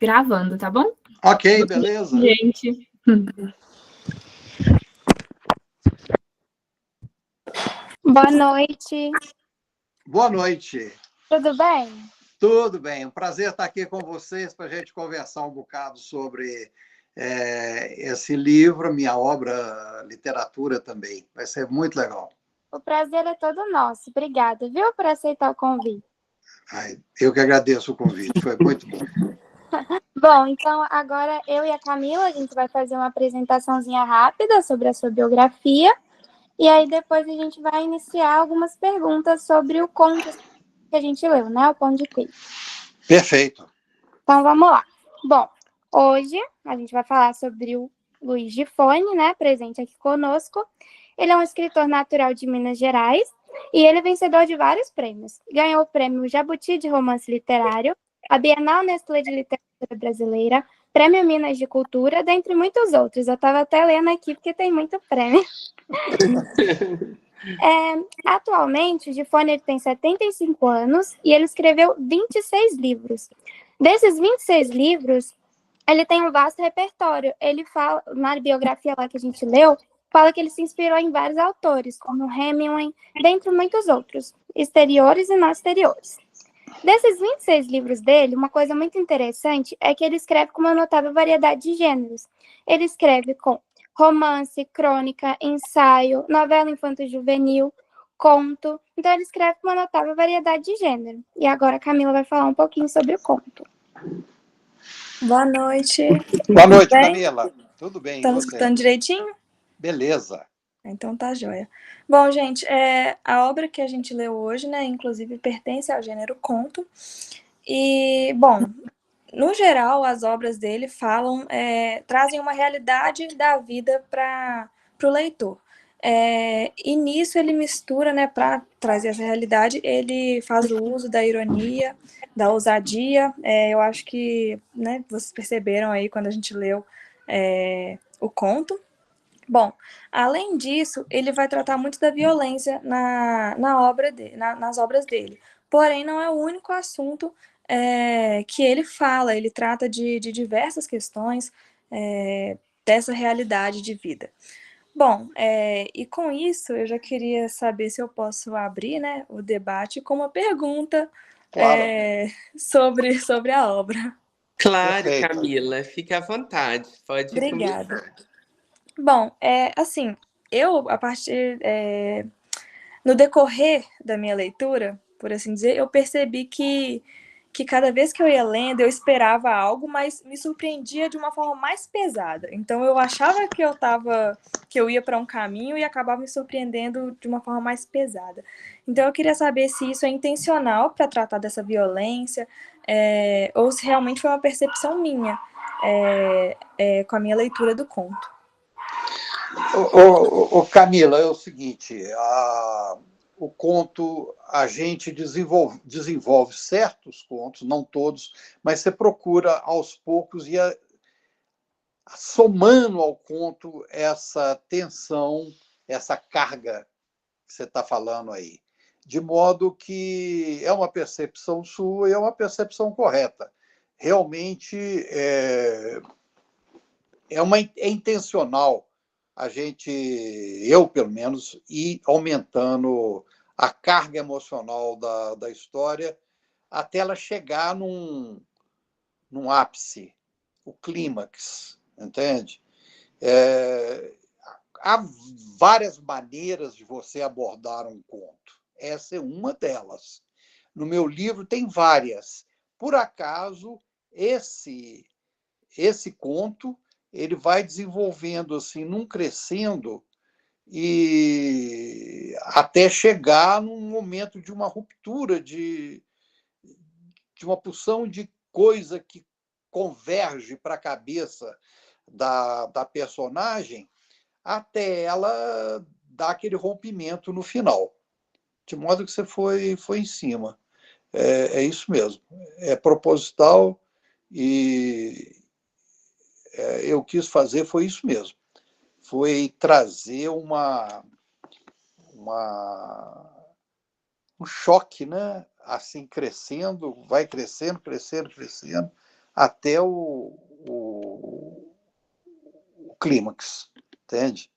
Gravando, tá bom? Ok, beleza. Gente. Boa noite. Boa noite. Tudo bem? Tudo bem. Um prazer estar aqui com vocês para a gente conversar um bocado sobre esse livro, minha obra, literatura também. Vai ser muito legal. O prazer é todo nosso. Obrigada, viu, por aceitar o convite. Eu que agradeço o convite. Foi muito bom. Bom, então agora eu e a Camila, a gente vai fazer uma apresentaçãozinha rápida sobre a sua biografia. E aí depois a gente vai iniciar algumas perguntas sobre o conto que a gente leu, né? O Pão de Queijo. Perfeito. Então vamos lá. Bom, hoje a gente vai falar sobre o Luiz Gifone, né? Presente aqui conosco. Ele é um escritor natural de Minas Gerais e ele é vencedor de vários prêmios. Ganhou o prêmio Jabuti de Romance Literário, a Bienal Nestlé de Literatura Brasileira, Prêmio Minas de Cultura, dentre muitos outros. Eu estava até lendo aqui porque tem muito prêmio. Atualmente, o Gifone ele tem 75 anos e ele escreveu 26 livros. Desses 26 livros, ele tem um vasto repertório. Ele fala, na biografia lá que a gente leu, fala que ele se inspirou em vários autores, como Hemingway, dentre muitos outros, exteriores e não exteriores. Desses 26 livros dele, uma coisa muito interessante é que ele escreve com uma notável variedade de gêneros. Ele escreve com romance, crônica, ensaio, novela infanto-juvenil, conto. Então, ele escreve com uma notável variedade de gênero. E agora a Camila vai falar um pouquinho sobre o conto. Boa noite. Boa noite, Tudo bem? Camila. Tudo bem, Estão e você? escutando direitinho? Beleza. Então tá joia. Bom, gente, a obra que a gente leu hoje, né, inclusive pertence ao gênero conto. E, bom, no geral, as obras dele falam, trazem uma realidade da vida para o leitor. E nisso ele mistura, né, para trazer essa realidade, ele faz o uso da ironia, da ousadia. Eu acho que, né, vocês perceberam aí quando a gente leu o conto. Bom, além disso, ele vai tratar muito da violência nas obras dele. Porém, não é o único assunto que ele fala. Ele trata de diversas questões dessa realidade de vida. Bom, e com isso, eu já queria saber se eu posso abrir, né, o debate com uma pergunta Claro. sobre a obra. Claro, Perfeito. Camila, fique à vontade. Pode Obrigada. começar. Bom, assim, eu, no decorrer da minha leitura, por assim dizer, eu percebi que cada vez que eu ia lendo, eu esperava algo, mas me surpreendia de uma forma mais pesada. Então, eu achava que eu ia para um caminho e acabava me surpreendendo de uma forma mais pesada. Então, eu queria saber se isso é intencional para tratar dessa violência, ou se realmente foi uma percepção minha com a minha leitura do conto. Camila, é o seguinte, o conto, a gente desenvolve certos contos, não todos, mas você procura aos poucos ir somando ao conto essa tensão, essa carga que você está falando aí. De modo que é uma percepção sua e é uma percepção correta. Realmente é intencional a gente, eu pelo menos, ir aumentando a carga emocional da história até ela chegar num ápice, o clímax, entende? Há várias maneiras de você abordar um conto. Essa é uma delas. No meu livro tem várias. Por acaso, esse conto ele vai desenvolvendo assim, num crescendo, e até chegar num momento de uma ruptura, de uma porção de coisa que converge para a cabeça da personagem, até ela dar aquele rompimento no final. De modo que você foi em cima. É isso mesmo. É proposital e eu quis fazer foi isso mesmo. Foi trazer um choque, né? Assim, crescendo, vai crescendo, crescendo, crescendo, até o clímax, entende?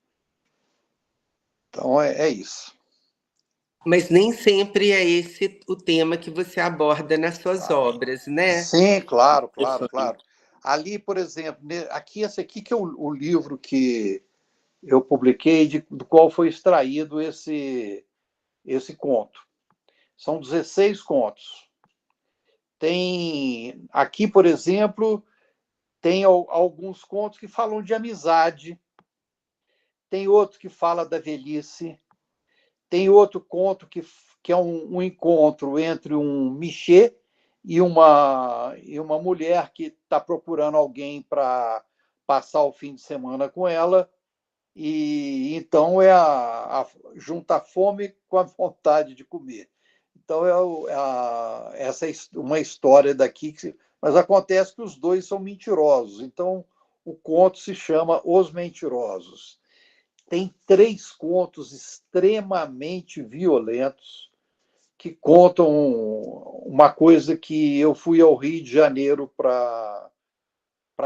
Então, é isso. Mas nem sempre é esse o tema que você aborda nas suas obras, né? Sim, claro, claro, claro. Ali, por exemplo, aqui, esse aqui que é o livro que eu publiquei, do qual foi extraído esse conto. São 16 contos. Tem aqui, por exemplo, tem alguns contos que falam de amizade, tem outro que fala da velhice, tem outro conto que é um encontro entre um Michê e uma mulher que está procurando alguém para passar o fim de semana com ela, e então junta a fome com a vontade de comer. Então, essa é uma história daqui, mas acontece que os dois são mentirosos. Então, o conto se chama Os Mentirosos. Tem 3 contos extremamente violentos que contam uma coisa que eu fui ao Rio de Janeiro para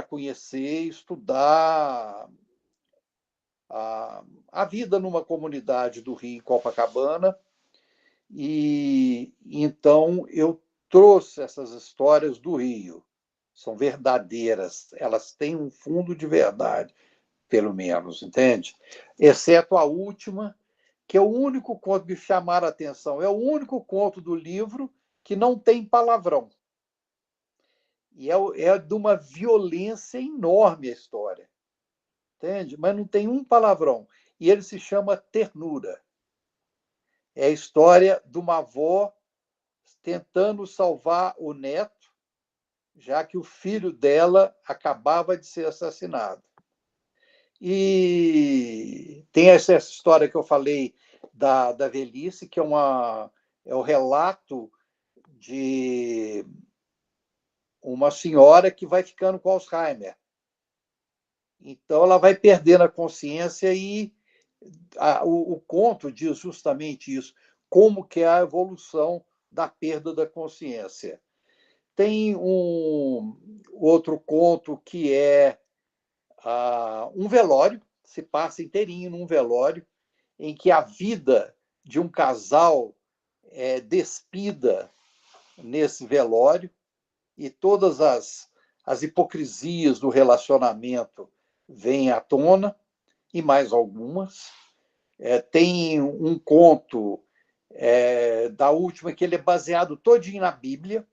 conhecer e estudar a vida numa comunidade do Rio, em Copacabana. E então eu trouxe essas histórias do Rio. São verdadeiras, elas têm um fundo de verdade, pelo menos, entende? Exceto a última, que é o único conto que chamaram a atenção, é o único conto do livro que não tem palavrão. E é de uma violência enorme a história, entende? Mas não tem um palavrão. E ele se chama Ternura. É a história de uma avó tentando salvar o neto, já que o filho dela acabava de ser assassinado. E tem essa história que eu falei da velhice, que é o relato de uma senhora que vai ficando com Alzheimer. Então, ela vai perdendo a consciência e o conto diz justamente isso, como que é a evolução da perda da consciência. Tem um outro conto que é um velório, se passa inteirinho num velório, em que a vida de um casal é despida nesse velório e todas as hipocrisias do relacionamento vêm à tona, e mais algumas. Tem um conto da última que ele é baseado todinho na Bíblia.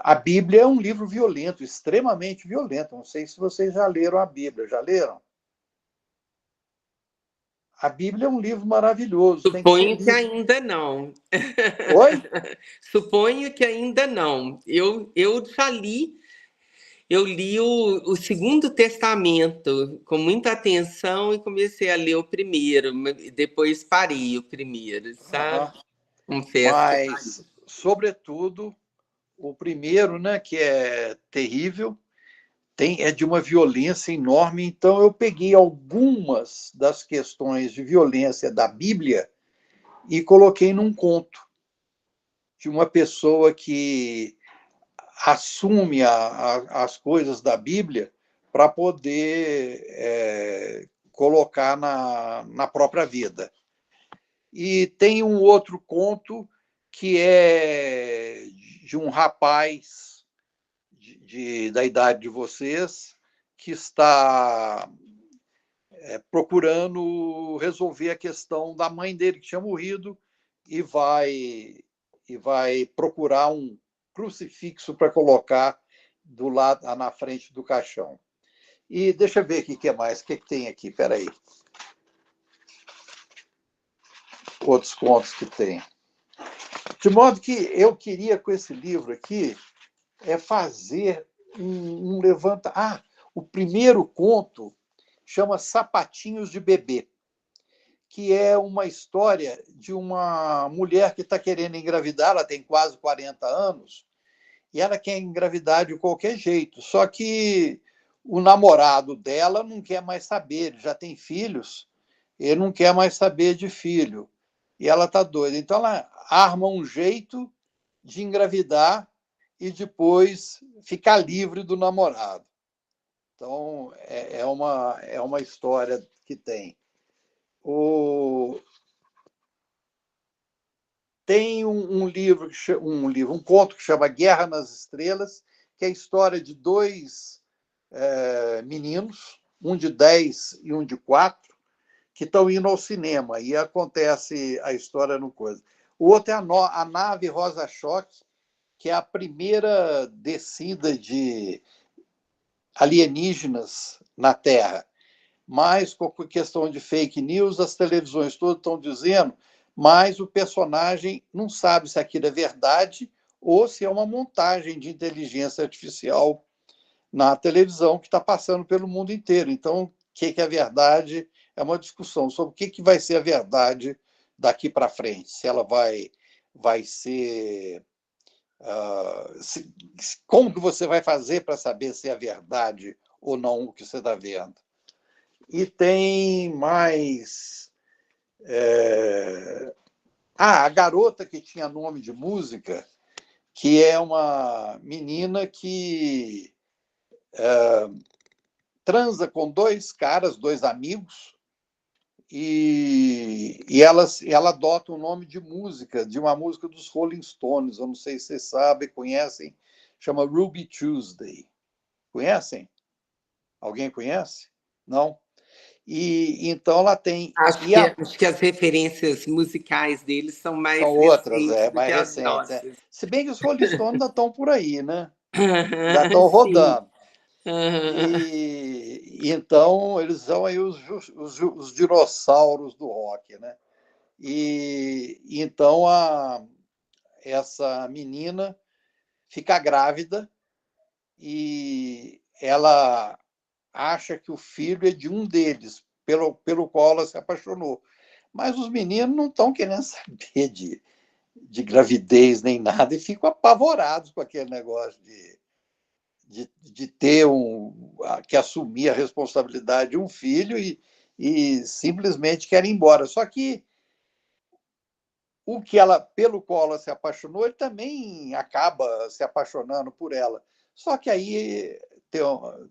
A Bíblia é um livro violento, extremamente violento. Não sei se vocês já leram a Bíblia. Já leram? A Bíblia é um livro maravilhoso. Tem que ser Suponho que lido. ainda não. Oi? Suponho que ainda não. Eu já li, eu li o Segundo Testamento com muita atenção e comecei a ler o primeiro, depois parei o primeiro, sabe? Uhum. Confesso que parei. Mas, sobretudo, o primeiro, né, que é terrível, é de uma violência enorme. Então, eu peguei algumas das questões de violência da Bíblia e coloquei num conto de uma pessoa que assume as coisas da Bíblia para poder colocar na própria vida. E tem um outro conto que é de um rapaz da idade de vocês que está procurando resolver a questão da mãe dele, que tinha morrido, e vai procurar um crucifixo para colocar do lado, na frente do caixão. E deixa eu ver o que é mais. O que tem aqui? Espera aí. Outros contos que tem. De modo que eu queria, com esse livro aqui, fazer um levanta... o primeiro conto chama Sapatinhos de Bebê, que é uma história de uma mulher que está querendo engravidar, ela tem quase 40 anos, e ela quer engravidar de qualquer jeito, só que o namorado dela não quer mais saber, ele já tem filhos, ele não quer mais saber de filho, e ela está doida. Então, ela arma um jeito de engravidar e depois ficar livre do namorado. Então, é uma história que tem. Tem um conto que chama Guerra nas Estrelas, que é a história de dois meninos, um de 10 e um de 4, que estão indo ao cinema, e acontece a história no coisa. O outro é a nave Rosa-Choque, que é a primeira descida de alienígenas na Terra. Mas, com questão de fake news, as televisões todas estão dizendo, mas o personagem não sabe se aquilo é verdade ou se é uma montagem de inteligência artificial na televisão que está passando pelo mundo inteiro. Então, o que é verdade? É uma discussão sobre o que vai ser a verdade daqui para frente. Se ela vai ser... como que você vai fazer para saber se é verdade ou não o que você está vendo? E tem mais... a garota que tinha nome de música, que é uma menina que transa com dois caras, dois amigos, e ela adota o nome de música, de uma música dos Rolling Stones, eu não sei se vocês sabem, conhecem, chama Ruby Tuesday. Conhecem? Alguém conhece? Não? E então ela tem... Acho que as referências musicais deles são mais São outras, recentes do que mais as recentes. nossas. Se bem que os Rolling Stones ainda estão por aí, né? Já estão rodando. E então eles são aí os dinossauros do rock, né? E então essa menina fica grávida e ela acha que o filho é de um deles, pelo qual ela se apaixonou. Mas os meninos não estão querendo saber de gravidez nem nada e ficam apavorados com aquele negócio de ter que assumir a responsabilidade de um filho e simplesmente querem ir embora. Só que pelo qual ela se apaixonou, ele também acaba se apaixonando por ela. Só que aí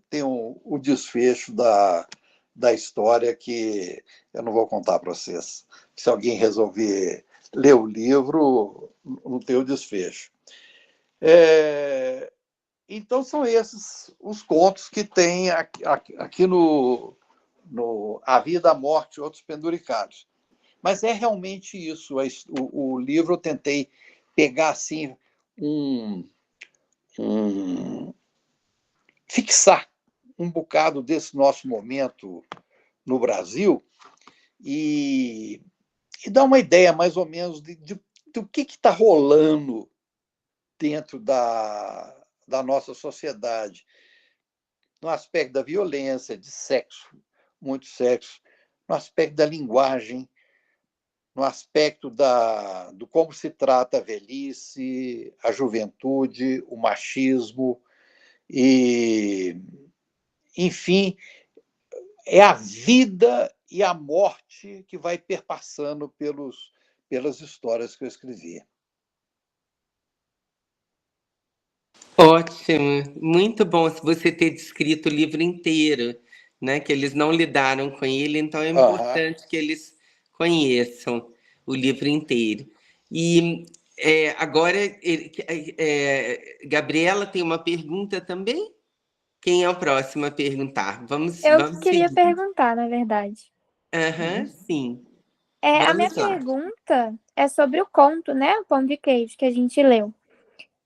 tem o desfecho da história que eu não vou contar para vocês. Se alguém resolver ler o livro, não tem o desfecho. Então, são esses os contos que tem aqui no A Vida, a Morte e Outros Penduricalhos. Mas é realmente isso. O livro eu tentei pegar assim, fixar um bocado desse nosso momento no Brasil e dar uma ideia mais ou menos do que está rolando dentro da nossa sociedade, no aspecto da violência, de sexo, muito sexo, no aspecto da linguagem, no aspecto do como se trata a velhice, a juventude, o machismo, e, enfim, é a vida e a morte que vai perpassando pelas histórias que eu escrevi. Ótimo, muito bom você ter descrito o livro inteiro, né? Que eles não lidaram com ele, então é importante que eles conheçam o livro inteiro. E agora, Gabriela tem uma pergunta também? Quem é o próximo a perguntar? Vamos Eu queria seguir. perguntar, na verdade. Sim. A minha Vamos lá. pergunta é sobre o conto, né? O Pão de Queijo, que a gente leu.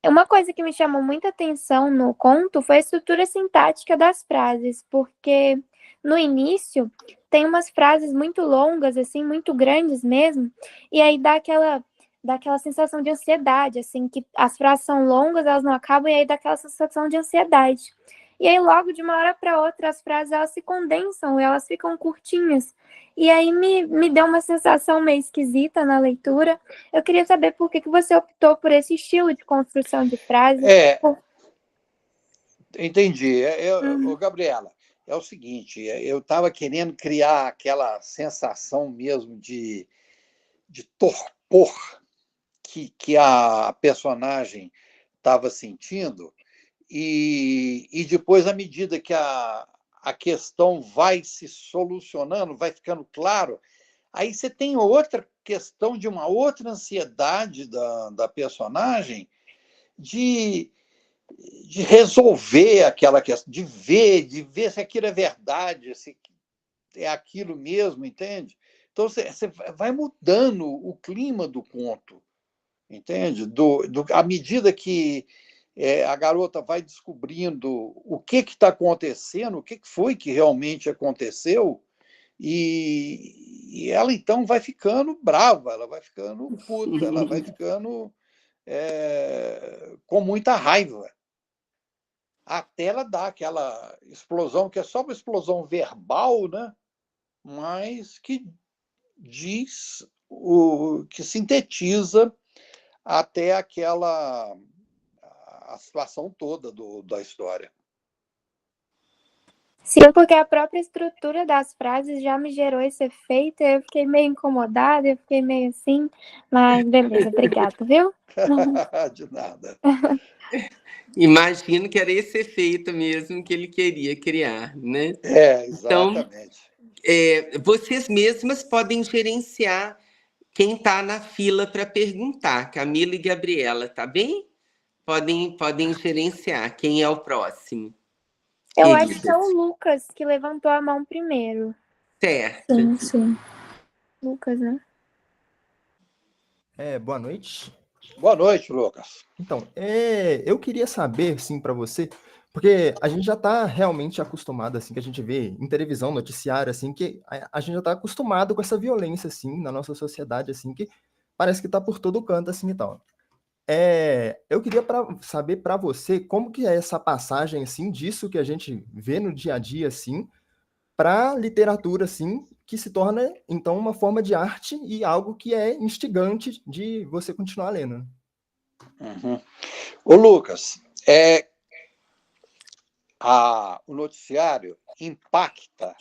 Uma coisa que me chamou muita atenção no conto foi a estrutura sintática das frases, porque no início tem umas frases muito longas, assim, muito grandes mesmo, e aí dá aquela sensação de ansiedade, assim, que as frases são longas, elas não acabam, e aí dá aquela sensação de ansiedade. E aí, logo, de uma hora para outra, as frases elas se condensam, elas ficam curtinhas. E aí me deu uma sensação meio esquisita na leitura. Eu queria saber por que você optou por esse estilo de construção de frase. Entendi. Gabriela, é o seguinte, eu estava querendo criar aquela sensação mesmo de torpor que a personagem estava sentindo, e depois, à medida que a questão vai se solucionando, vai ficando claro, aí você tem outra questão de uma outra ansiedade da personagem de resolver aquela questão, de ver se aquilo é verdade, se é aquilo mesmo, entende? Então, você vai mudando o clima do conto, entende? À medida que a garota vai descobrindo o que está acontecendo, o que foi que realmente aconteceu, e ela, então, vai ficando brava, ela vai ficando puta, ela vai ficando com muita raiva, até ela dar aquela explosão, que é só uma explosão verbal, né? Mas que diz, que sintetiza até a situação toda da história. Sim, porque a própria estrutura das frases já me gerou esse efeito, eu fiquei meio incomodada, eu fiquei meio assim, mas beleza, obrigado, viu? De nada. Imagino que era esse efeito mesmo que ele queria criar, né? Exatamente. Então, vocês mesmas podem gerenciar quem está na fila para perguntar. Camila e Gabriela, tá bem? Podem gerenciar quem é o próximo. Eu acho que é o Lucas que levantou a mão primeiro. Certo. Sim. Lucas, né? Boa noite. Boa noite, Lucas. Então, eu queria saber, sim, para você, porque a gente já está realmente acostumado, assim, que a gente vê em televisão, noticiário, assim, que a gente já está acostumado com essa violência, assim, na nossa sociedade, assim, que parece que está por todo canto, assim, e tal. Eu queria saber para você como que é essa passagem, assim, disso que a gente vê no dia a dia, assim, para literatura, assim, que se torna, então, uma forma de arte e algo que é instigante de você continuar lendo. Uhum. Ô, Lucas, o noticiário impacta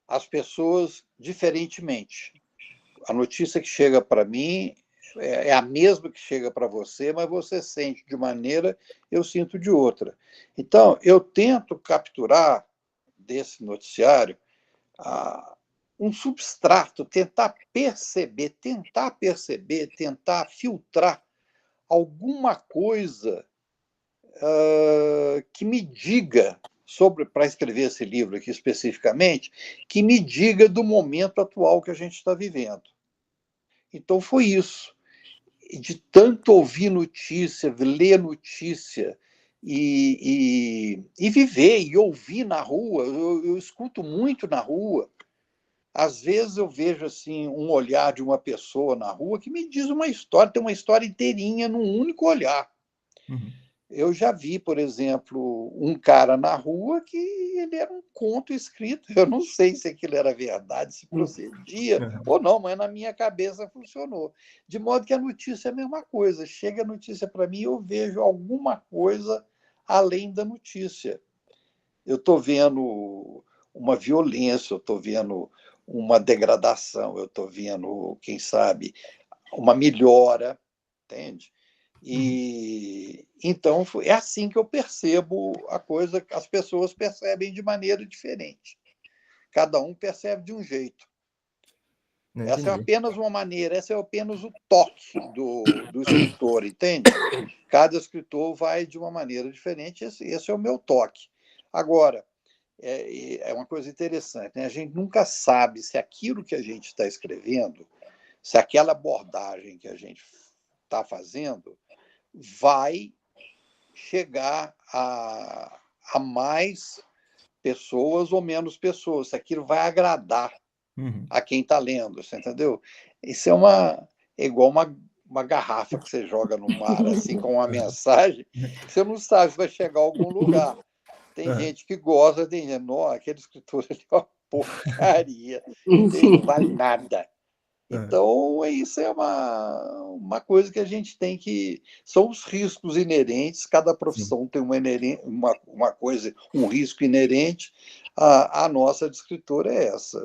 as pessoas diferentemente. A notícia que chega para mim é a mesma que chega para você, mas você sente de maneira, eu sinto de outra. Então, eu tento capturar desse noticiário um substrato, tentar perceber, tentar filtrar alguma coisa que me diga para escrever esse livro aqui especificamente, que me diga do momento atual que a gente está vivendo. Então foi isso. De tanto ouvir notícia, ler notícia e viver e ouvir na rua, eu escuto muito na rua. Às vezes eu vejo assim um olhar de uma pessoa na rua que me diz uma história, tem uma história inteirinha num único olhar. Uhum. Eu já vi, por exemplo, um cara na rua que ele era um conto escrito. Eu não sei se aquilo era verdade, se procedia ou não, mas na minha cabeça funcionou. De modo que a notícia é a mesma coisa. Chega a notícia para mim e eu vejo alguma coisa além da notícia. Eu estou vendo uma violência, eu estou vendo uma degradação, eu estou vendo, quem sabe, uma melhora, entende? E então é assim que eu percebo a coisa, as pessoas percebem de maneira diferente. Cada um percebe de um jeito. Essa é apenas uma maneira, essa é apenas o toque do escritor, entende? Cada escritor vai de uma maneira diferente, esse é o meu toque. Agora, é uma coisa interessante, né? A gente nunca sabe se aquilo que a gente está escrevendo, se aquela abordagem que a gente está fazendo vai chegar a mais pessoas ou menos pessoas, se aquilo vai agradar a quem está lendo, você entendeu? Isso é igual uma garrafa que você joga no mar, assim, com uma mensagem, que você não sabe se vai chegar a algum lugar. Tem gente que gosta, tem gente, não, aquele escritor ali é uma porcaria, não vale nada. Então, isso é uma coisa que a gente tem que... São os riscos inerentes, cada profissão tem uma coisa, um risco inerente. A nossa de escritor é essa,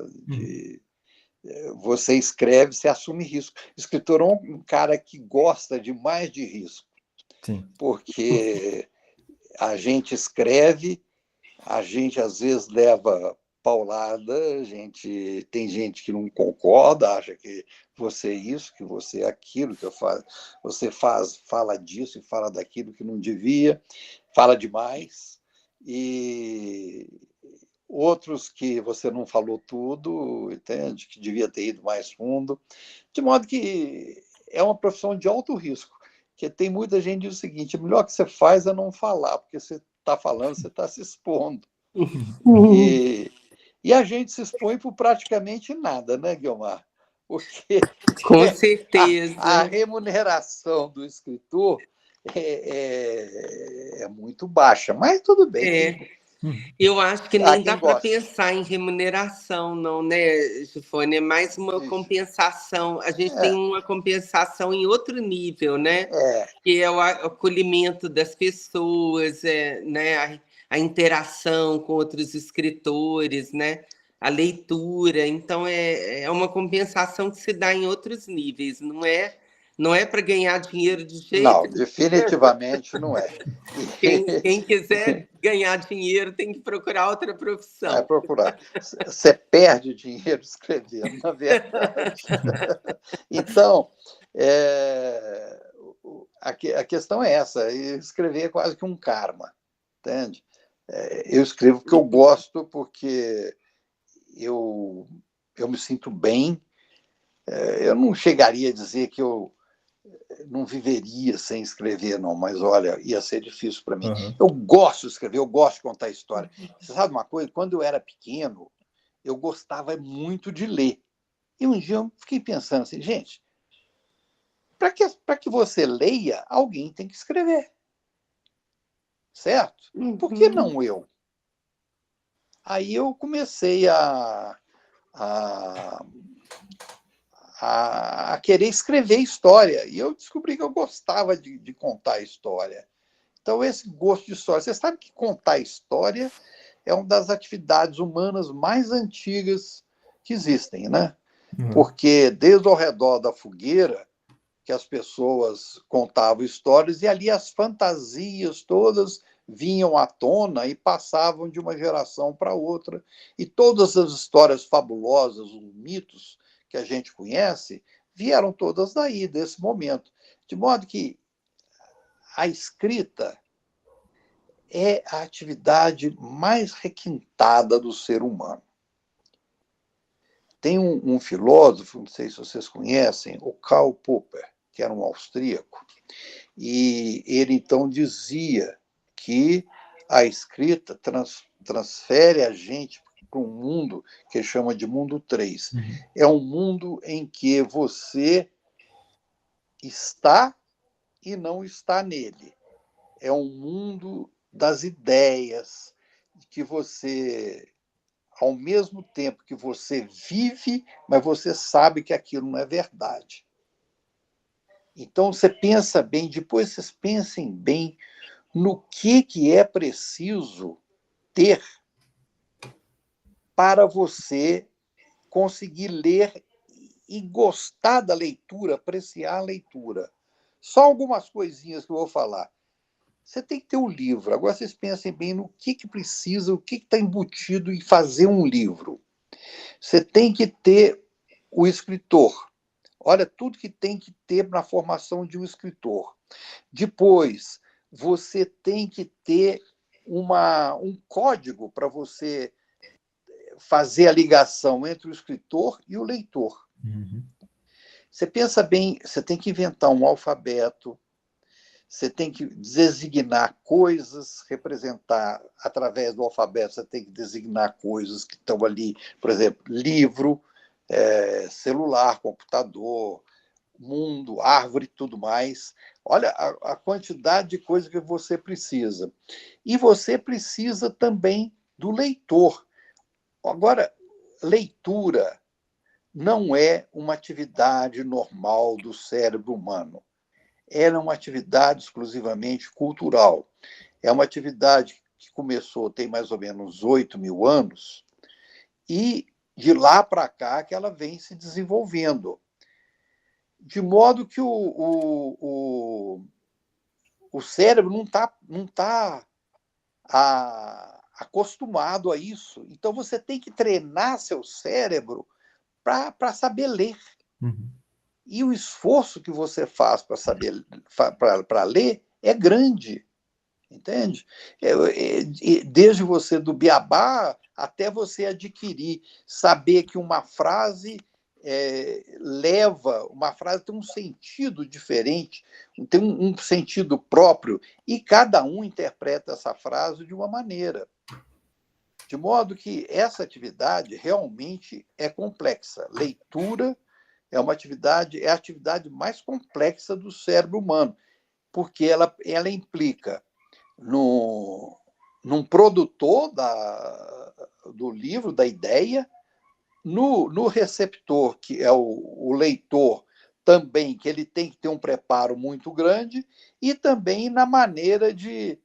você escreve, você assume risco. Escritor é um cara que gosta demais de risco. Sim. Porque a gente escreve, a gente às vezes leva paulada, tem gente que não concorda, acha que você é isso, que você é aquilo, você fala disso e fala daquilo que não devia, fala demais, e outros que você não falou tudo, entende? Que devia ter ido mais fundo, de modo que é uma profissão de alto risco, que tem muita gente que diz o seguinte: o melhor que você faz é não falar, porque você está falando, você está se expondo. E a gente se expõe por praticamente nada, né, Guilmar? Porque Com a certeza. remuneração do escritor é muito baixa, mas tudo bem. Eu acho que Há nem quem dá para goste. pensar em remuneração, não, né, Gifone? É mais uma Isso. compensação. A gente tem uma compensação em outro nível, né? É, Que é o acolhimento das pessoas, né? A interação com outros escritores, né? A leitura. Então, é uma compensação que se dá em outros níveis, não é para ganhar dinheiro de jeito não, nenhum. definitivamente não é. Quem quiser ganhar dinheiro tem que procurar outra É profissão. procurar. Você perde dinheiro escrevendo, na verdade. Então, a questão é essa: escrever é quase que um karma, entende? Eu escrevo porque eu gosto, porque eu me sinto bem. Eu não chegaria a dizer que eu não viveria sem escrever, não, mas olha, ia ser difícil para mim. Eu gosto de escrever, eu gosto de contar história. Você sabe uma coisa? Quando eu era pequeno, eu gostava muito de ler. E um dia eu fiquei pensando assim, gente, para que você leia, alguém tem que escrever. Certo? Por que não eu? Aí eu comecei a querer escrever história. E eu descobri que eu gostava de contar história. Então, esse gosto de história. Você sabe que contar história é uma das atividades humanas mais antigas que existem, né? Porque desde ao redor da fogueira que as pessoas contavam histórias e ali as fantasias todas vinham à tona e passavam de uma geração para outra. E todas as histórias fabulosas, os mitos que a gente conhece, vieram todas daí, desse momento. De modo que a escrita é a atividade mais requintada do ser humano. Tem um filósofo, não sei se vocês conhecem, o Karl Popper, que era um austríaco, e ele então dizia que a escrita transfere a gente para um mundo que ele chama de mundo 3. É um mundo em que você está e não está nele. É um mundo das ideias, que você, ao mesmo tempo que você vive, mas você sabe que aquilo não é verdade. Então, você pensa bem, depois vocês pensem bem no que é preciso ter para você conseguir ler e gostar da leitura, apreciar a leitura. Só algumas coisinhas que eu vou falar. Você tem que ter um livro. Agora vocês pensem bem no que precisa, o que está embutido em fazer um livro. Você tem que ter o escritor. Olha, tudo que tem que ter na formação de um escritor. Depois, você tem que ter um código para você fazer a ligação entre o escritor e o leitor. Você pensa bem, você tem que inventar um alfabeto, você tem que designar coisas, representar através do alfabeto, você tem que designar coisas que estão ali, por exemplo, livro, celular, computador, mundo, árvore, tudo mais. Olha a quantidade de coisas que você precisa. E você precisa também do leitor. Agora, leitura não é uma atividade normal do cérebro humano. Ela é uma atividade exclusivamente cultural. É uma atividade que começou, tem mais ou menos 8.000 anos, e de lá para cá que ela vem se desenvolvendo. De modo que o o cérebro não tá acostumado a isso. Então, você tem que treinar seu cérebro para saber ler. Uhum. E o esforço que você faz para saber para ler é grande, entende? Desde você do beabá até você adquirir, saber que uma frase uma frase tem um sentido diferente, tem um sentido próprio, e cada um interpreta essa frase de uma maneira. De modo que essa atividade realmente é complexa. Leitura é a atividade mais complexa do cérebro humano, porque ela implica num produtor do livro, da ideia, no receptor, que é o leitor, também, que ele tem que ter um preparo muito grande, e também na maneira de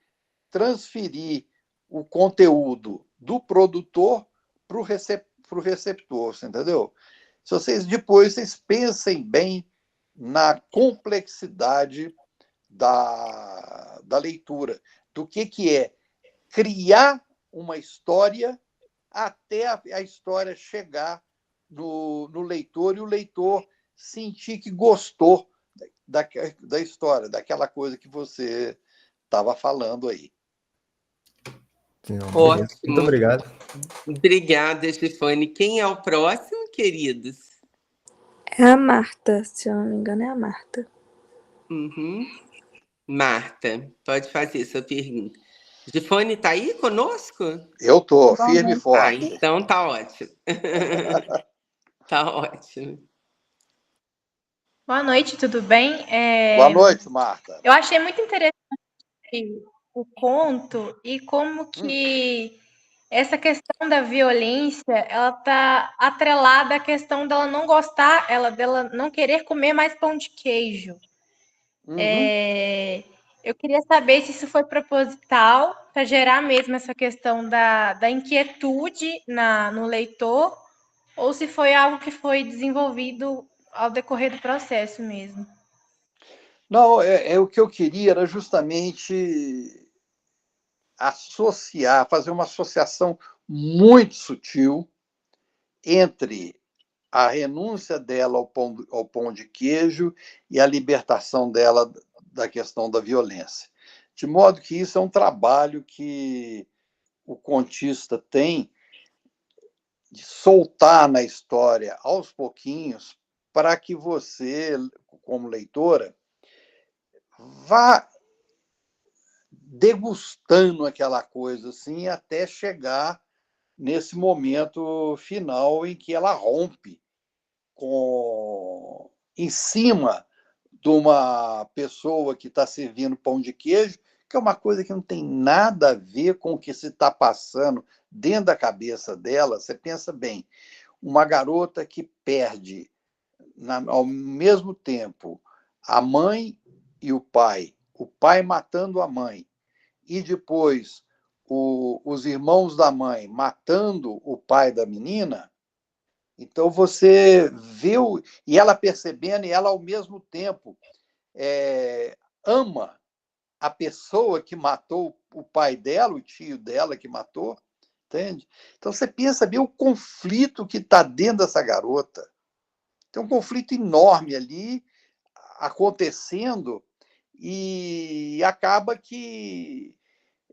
transferir o conteúdo do produtor para o receptor, você entendeu? Se depois vocês pensem bem na complexidade da leitura, do que é criar uma história até a história chegar no leitor e o leitor sentir que gostou da história, daquela coisa que você estava falando aí. Não, beleza. Ótimo. Muito obrigado. Obrigada, Gifone. Quem é o próximo, queridos? É a Marta, se eu não me engano, é a Marta. Uhum. Marta, pode fazer sua pergunta. Gifone está aí conosco? Eu estou, firme e forte. Então tá ótimo. Tá ótimo. Boa noite, tudo bem? Boa noite, Marta. Eu achei muito interessante o conto e como que essa questão da violência, ela tá atrelada à questão dela não gostar, dela não querer comer mais pão de queijo. Eu queria saber se isso foi proposital para gerar mesmo essa questão da inquietude no leitor, ou se foi algo que foi desenvolvido ao decorrer do processo mesmo. Não, o que eu queria era justamente fazer uma associação muito sutil entre a renúncia dela ao pão de queijo e a libertação dela da questão da violência. De modo que isso é um trabalho que o contista tem de soltar na história aos pouquinhos para que você, como leitora, vá degustando aquela coisa assim até chegar nesse momento final em que ela rompe em cima de uma pessoa que está servindo pão de queijo, que é uma coisa que não tem nada a ver com o que se está passando dentro da cabeça dela. Você pensa bem, uma garota que perde ao mesmo tempo a mãe e o pai matando a mãe, e depois os irmãos da mãe matando o pai da menina. Então você vê e ela percebendo, e ela ao mesmo tempo ama a pessoa que matou o pai dela, o tio dela que matou, entende? Então você pensa bem o conflito que está dentro dessa garota. Tem um conflito enorme ali acontecendo, e acaba que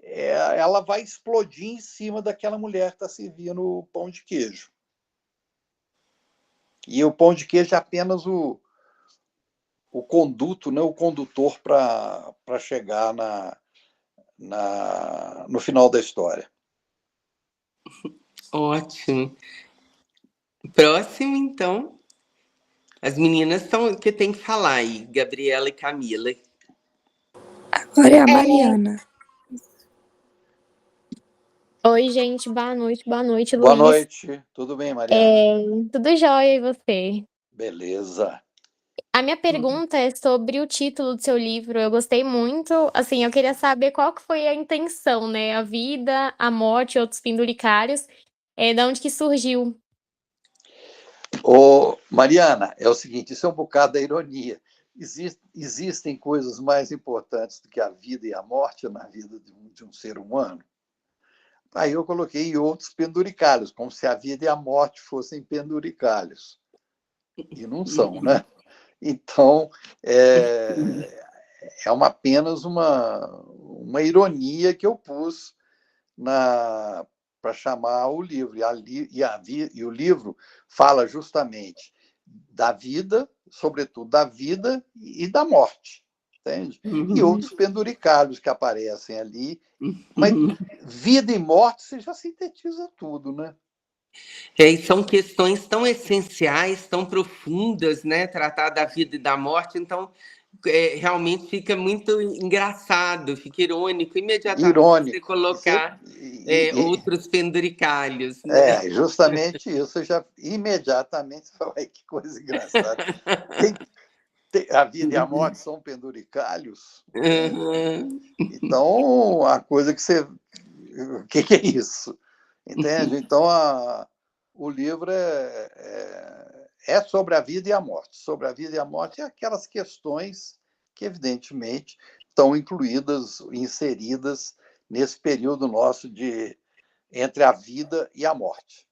ela vai explodir em cima daquela mulher que está servindo o pão de queijo. E o pão de queijo é apenas o conduto, né, o condutor para chegar no final da história. Ótimo. Próximo, então. As meninas que tem que falar aí, Gabriela e Camila. Agora é a Mariana. Oi, gente, boa noite, Luiz. Boa noite, tudo bem, Mariana? Tudo jóia, e você? Beleza. A minha pergunta é sobre o título do seu livro. Eu gostei muito, assim, eu queria saber qual que foi a intenção, né? A vida, a morte, outros penduricários, da onde que surgiu? Mariana, é o seguinte, isso é um bocado da ironia. existem coisas mais importantes do que a vida e a morte na vida de um ser humano? Aí eu coloquei outros penduricalhos, como se a vida e a morte fossem penduricalhos. E não são, né? Então, apenas uma ironia que eu pus para chamar o livro. E o livro fala justamente da vida, sobretudo da vida e da morte, entende? E outros penduricalhos que aparecem ali. Mas vida e morte, você já sintetiza tudo, né? E são questões tão essenciais, tão profundas, né? Tratar da vida e da morte, então realmente fica muito engraçado, fica irônico imediatamente você colocar outros penduricalhos. Né? Justamente isso. Você já imediatamente fala, que coisa engraçada. A vida e a morte são penduricalhos. Então, a coisa que você... O que é isso? Entende? Então, o livro é sobre a vida e a morte. Sobre a vida e a morte e aquelas questões que, evidentemente, estão inseridas nesse período nosso entre a vida e a morte.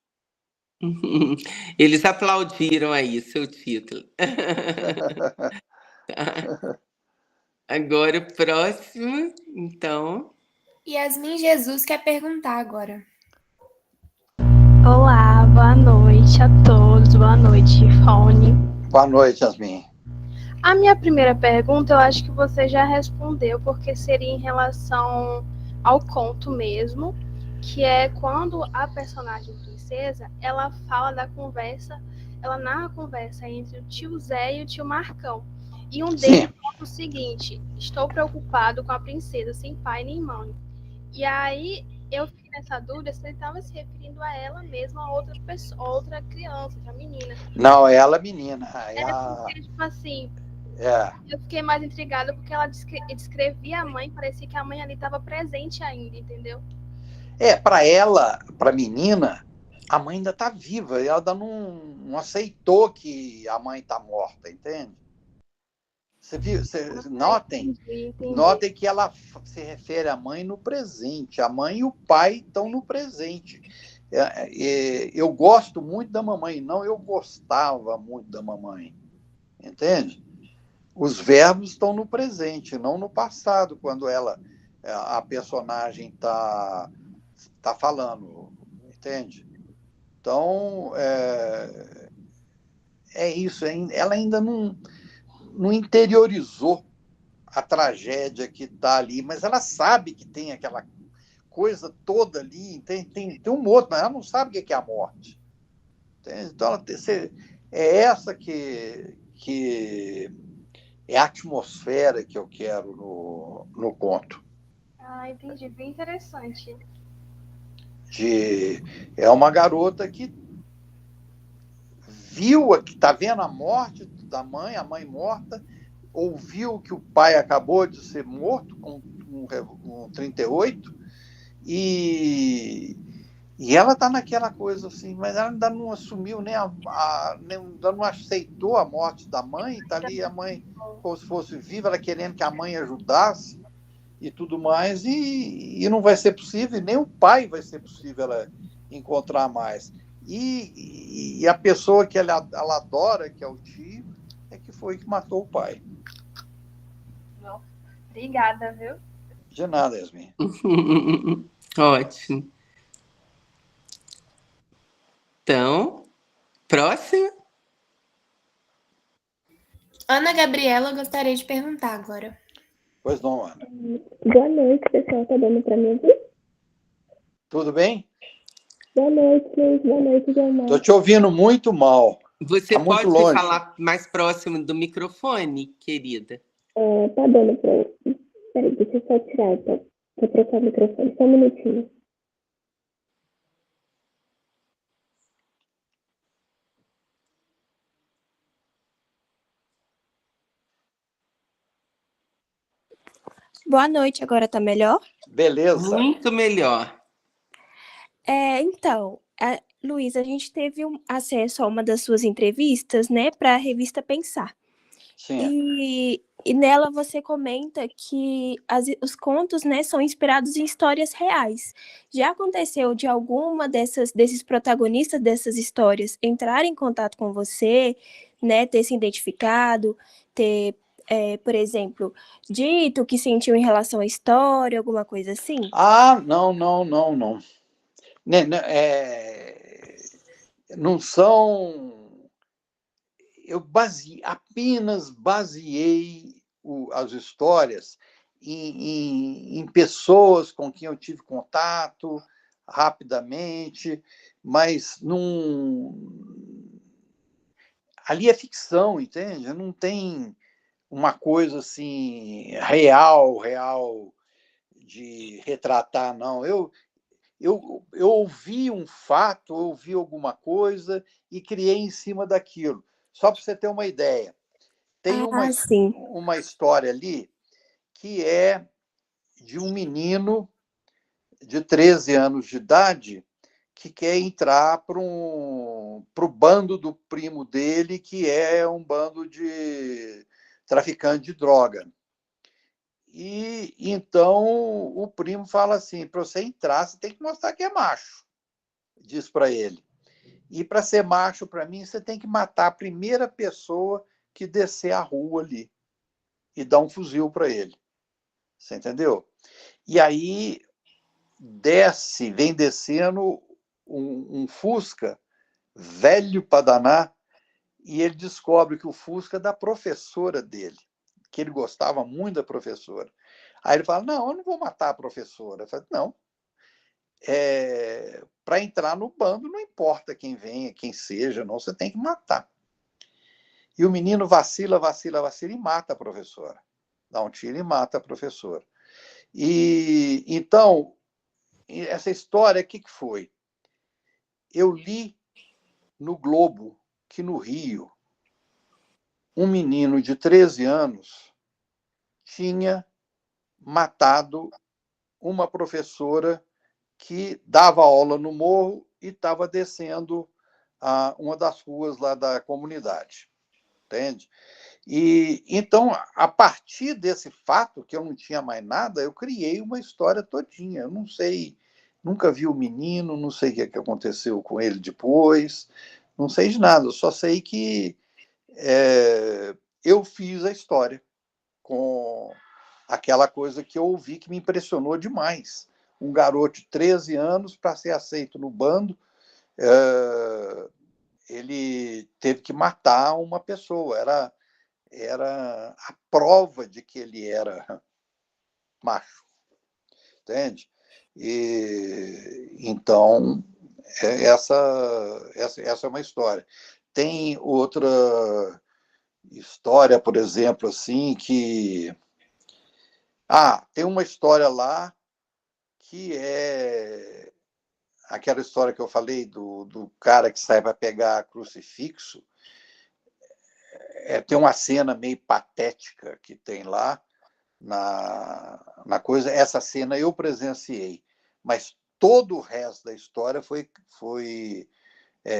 Eles aplaudiram aí seu título. Agora o próximo, então. Yasmin Jesus quer perguntar agora. Olá, boa noite a todos. Boa noite, Rony. Boa noite, Yasmin. A minha primeira pergunta eu acho que você já respondeu, porque seria em relação ao conto mesmo, que é quando a personagem princesa, ela fala da conversa, ela narra a conversa entre o tio Zé e o tio Marcão. E um deles conta o seguinte: estou preocupado com a princesa sem pai nem mãe. E aí eu fiquei nessa dúvida se ele estava se referindo a ela mesma, a outra pessoa, outra criança, outra menina. Não, é ela menina. Porque, tipo assim, eu fiquei mais intrigada porque ela descrevia a mãe, parecia que a mãe ali estava presente ainda, entendeu? Para ela, para a menina, a mãe ainda está viva, e ela ainda não aceitou que a mãe está morta, entende? Notem que ela se refere à mãe no presente. A mãe e o pai estão no presente. Eu gosto muito da mamãe. Não, eu gostava muito da mamãe. Entende? Os verbos estão no presente, não no passado, quando a personagem está falando. Entende? Então, é isso. Ela ainda não interiorizou a tragédia que está ali, mas ela sabe que tem aquela coisa toda ali, tem um outro, mas ela não sabe o que é a morte. Entende? Então, é essa que é a atmosfera que eu quero no conto. Entendi, bem interessante. É uma garota que está vendo a morte da mãe, a mãe morta, ouviu que o pai acabou de ser morto com 38, e ela está naquela coisa assim, mas ela ainda não assumiu, ainda não aceitou a morte da mãe, está ali a mãe como se fosse viva, ela querendo que a mãe ajudasse e tudo mais, e não vai ser possível, nem o pai vai ser possível ela encontrar mais. E a pessoa que ela adora, que é o tio, que foi que matou o pai. Obrigada, viu? De nada, Yasmin. Ótimo. Então, próxima. Ana Gabriela gostaria de perguntar agora. Pois não, Ana. Boa noite, pessoal. Tá dando para me ouvir? Tudo bem? Boa noite, Luiz. Boa noite, Guilherme. Estou te ouvindo muito mal. Você pode falar mais próximo do microfone, querida? Tá dando para... Peraí, deixa eu só tirar, para trocar o microfone. Só um minutinho. Boa noite, agora tá melhor? Beleza. Muito melhor. Então, Luiz, a gente teve acesso a uma das suas entrevistas, né, para a revista Pensar. Sim. E nela você comenta que os contos, né, são inspirados em histórias reais. Já aconteceu de alguma desses protagonistas dessas histórias entrar em contato com você, né, ter se identificado, ter, por exemplo, dito o que sentiu em relação à história, alguma coisa assim? Ah, não. Não são... Eu apenas baseei as histórias em pessoas com quem eu tive contato rapidamente, mas não... ali é ficção, entende? Não tem uma coisa assim real de retratar, não. Eu ouvi um fato, ouvi alguma coisa e criei em cima daquilo. Só para você ter uma ideia. Tem Sim. uma história ali que é de um menino de 13 anos de idade que quer entrar para o bando do primo dele, que é um bando de traficante de droga. E então o primo fala assim: para você entrar, você tem que mostrar que é macho, diz para ele. E para ser macho, para mim, você tem que matar a primeira pessoa que descer a rua ali e dar um fuzil para ele. Você entendeu? E aí vem descendo um Fusca, velho para danar, e ele descobre que o Fusca é da professora dele, que ele gostava muito da professora. Aí ele fala: não, eu não vou matar a professora. Eu falo: não. Para entrar no bando, não importa quem venha, quem seja, não, você tem que matar. E o menino vacila e mata a professora. Dá um tiro e mata a professora. E então, essa história, o que foi? Eu li no Globo que no Rio, um menino de 13 anos tinha matado uma professora que dava aula no morro e estava descendo uma das ruas lá da comunidade. Entende? E então, a partir desse fato, que eu não tinha mais nada, eu criei uma história todinha. Eu não sei, nunca vi o menino, não sei o que aconteceu com ele depois, não sei de nada, eu só sei que eu fiz a história com aquela coisa que eu ouvi que me impressionou demais. Um garoto de 13 anos, para ser aceito no bando, ele teve que matar uma pessoa. Era a prova de que ele era macho, entende? Então, essa é uma história. Tem outra história, por exemplo, assim, que... tem uma história lá que é aquela história que eu falei do cara que sai para pegar crucifixo. Tem uma cena meio patética que tem lá na coisa. Essa cena eu presenciei, mas todo o resto da história foi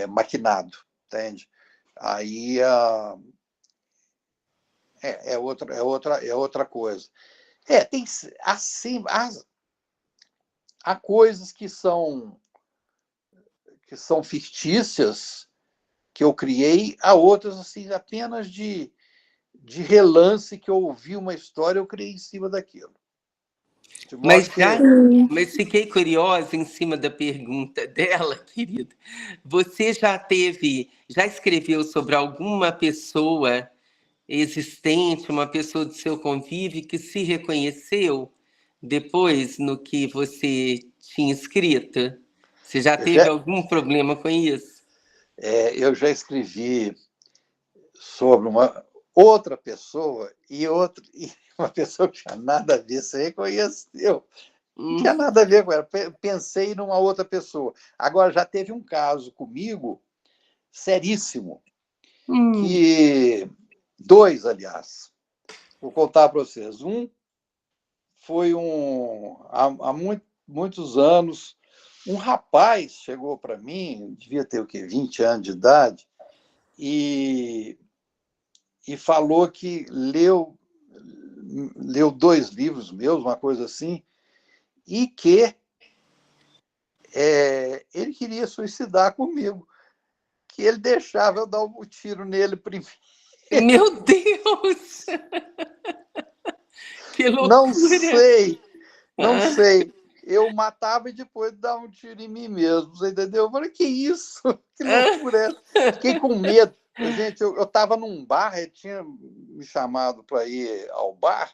maquinado, entende? Aí é outra coisa. Tem assim, há coisas que são fictícias que eu criei, há outras assim apenas de relance, que eu ouvi uma história, eu criei em cima daquilo. Mas fiquei curiosa em cima da pergunta dela, querida. Você já escreveu sobre alguma pessoa existente, uma pessoa do seu convívio que se reconheceu depois no que você tinha escrito? Você já teve algum problema com isso? Eu já escrevi sobre uma outra pessoa e uma pessoa que tinha nada a ver, você reconheceu. Não tinha nada a ver com ela. Pensei numa outra pessoa. Agora, já teve um caso comigo, seríssimo, que... dois, aliás. Vou contar para vocês. Um foi há muitos anos, um rapaz chegou para mim, devia ter o quê? 20 anos de idade, e e falou que leu 2 livros meus, uma coisa assim, e que ele queria suicidar comigo, que ele deixava eu dar um tiro nele primeiro. Meu Deus! Que loucura! Não sei. Eu matava e depois dava um tiro em mim mesmo, você entendeu? Eu falei, que isso? Que loucura é essa? Fiquei com medo. Gente, eu estava num bar, ele tinha me chamado para ir ao bar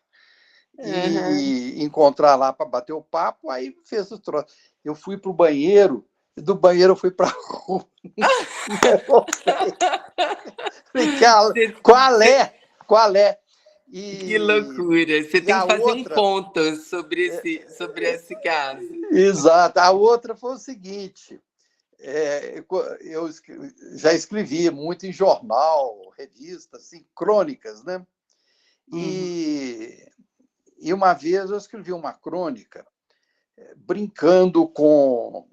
e encontrar lá para bater o papo, aí fez o troço. Eu fui para o banheiro, e do banheiro eu fui para a rua. Falei, qual é? Que loucura! Você tem que fazer um ponto sobre esse caso. Exato. A outra foi o seguinte, eu já escrevi muito em jornal, revista, assim, crônicas, né? E uma vez eu escrevi uma crônica brincando com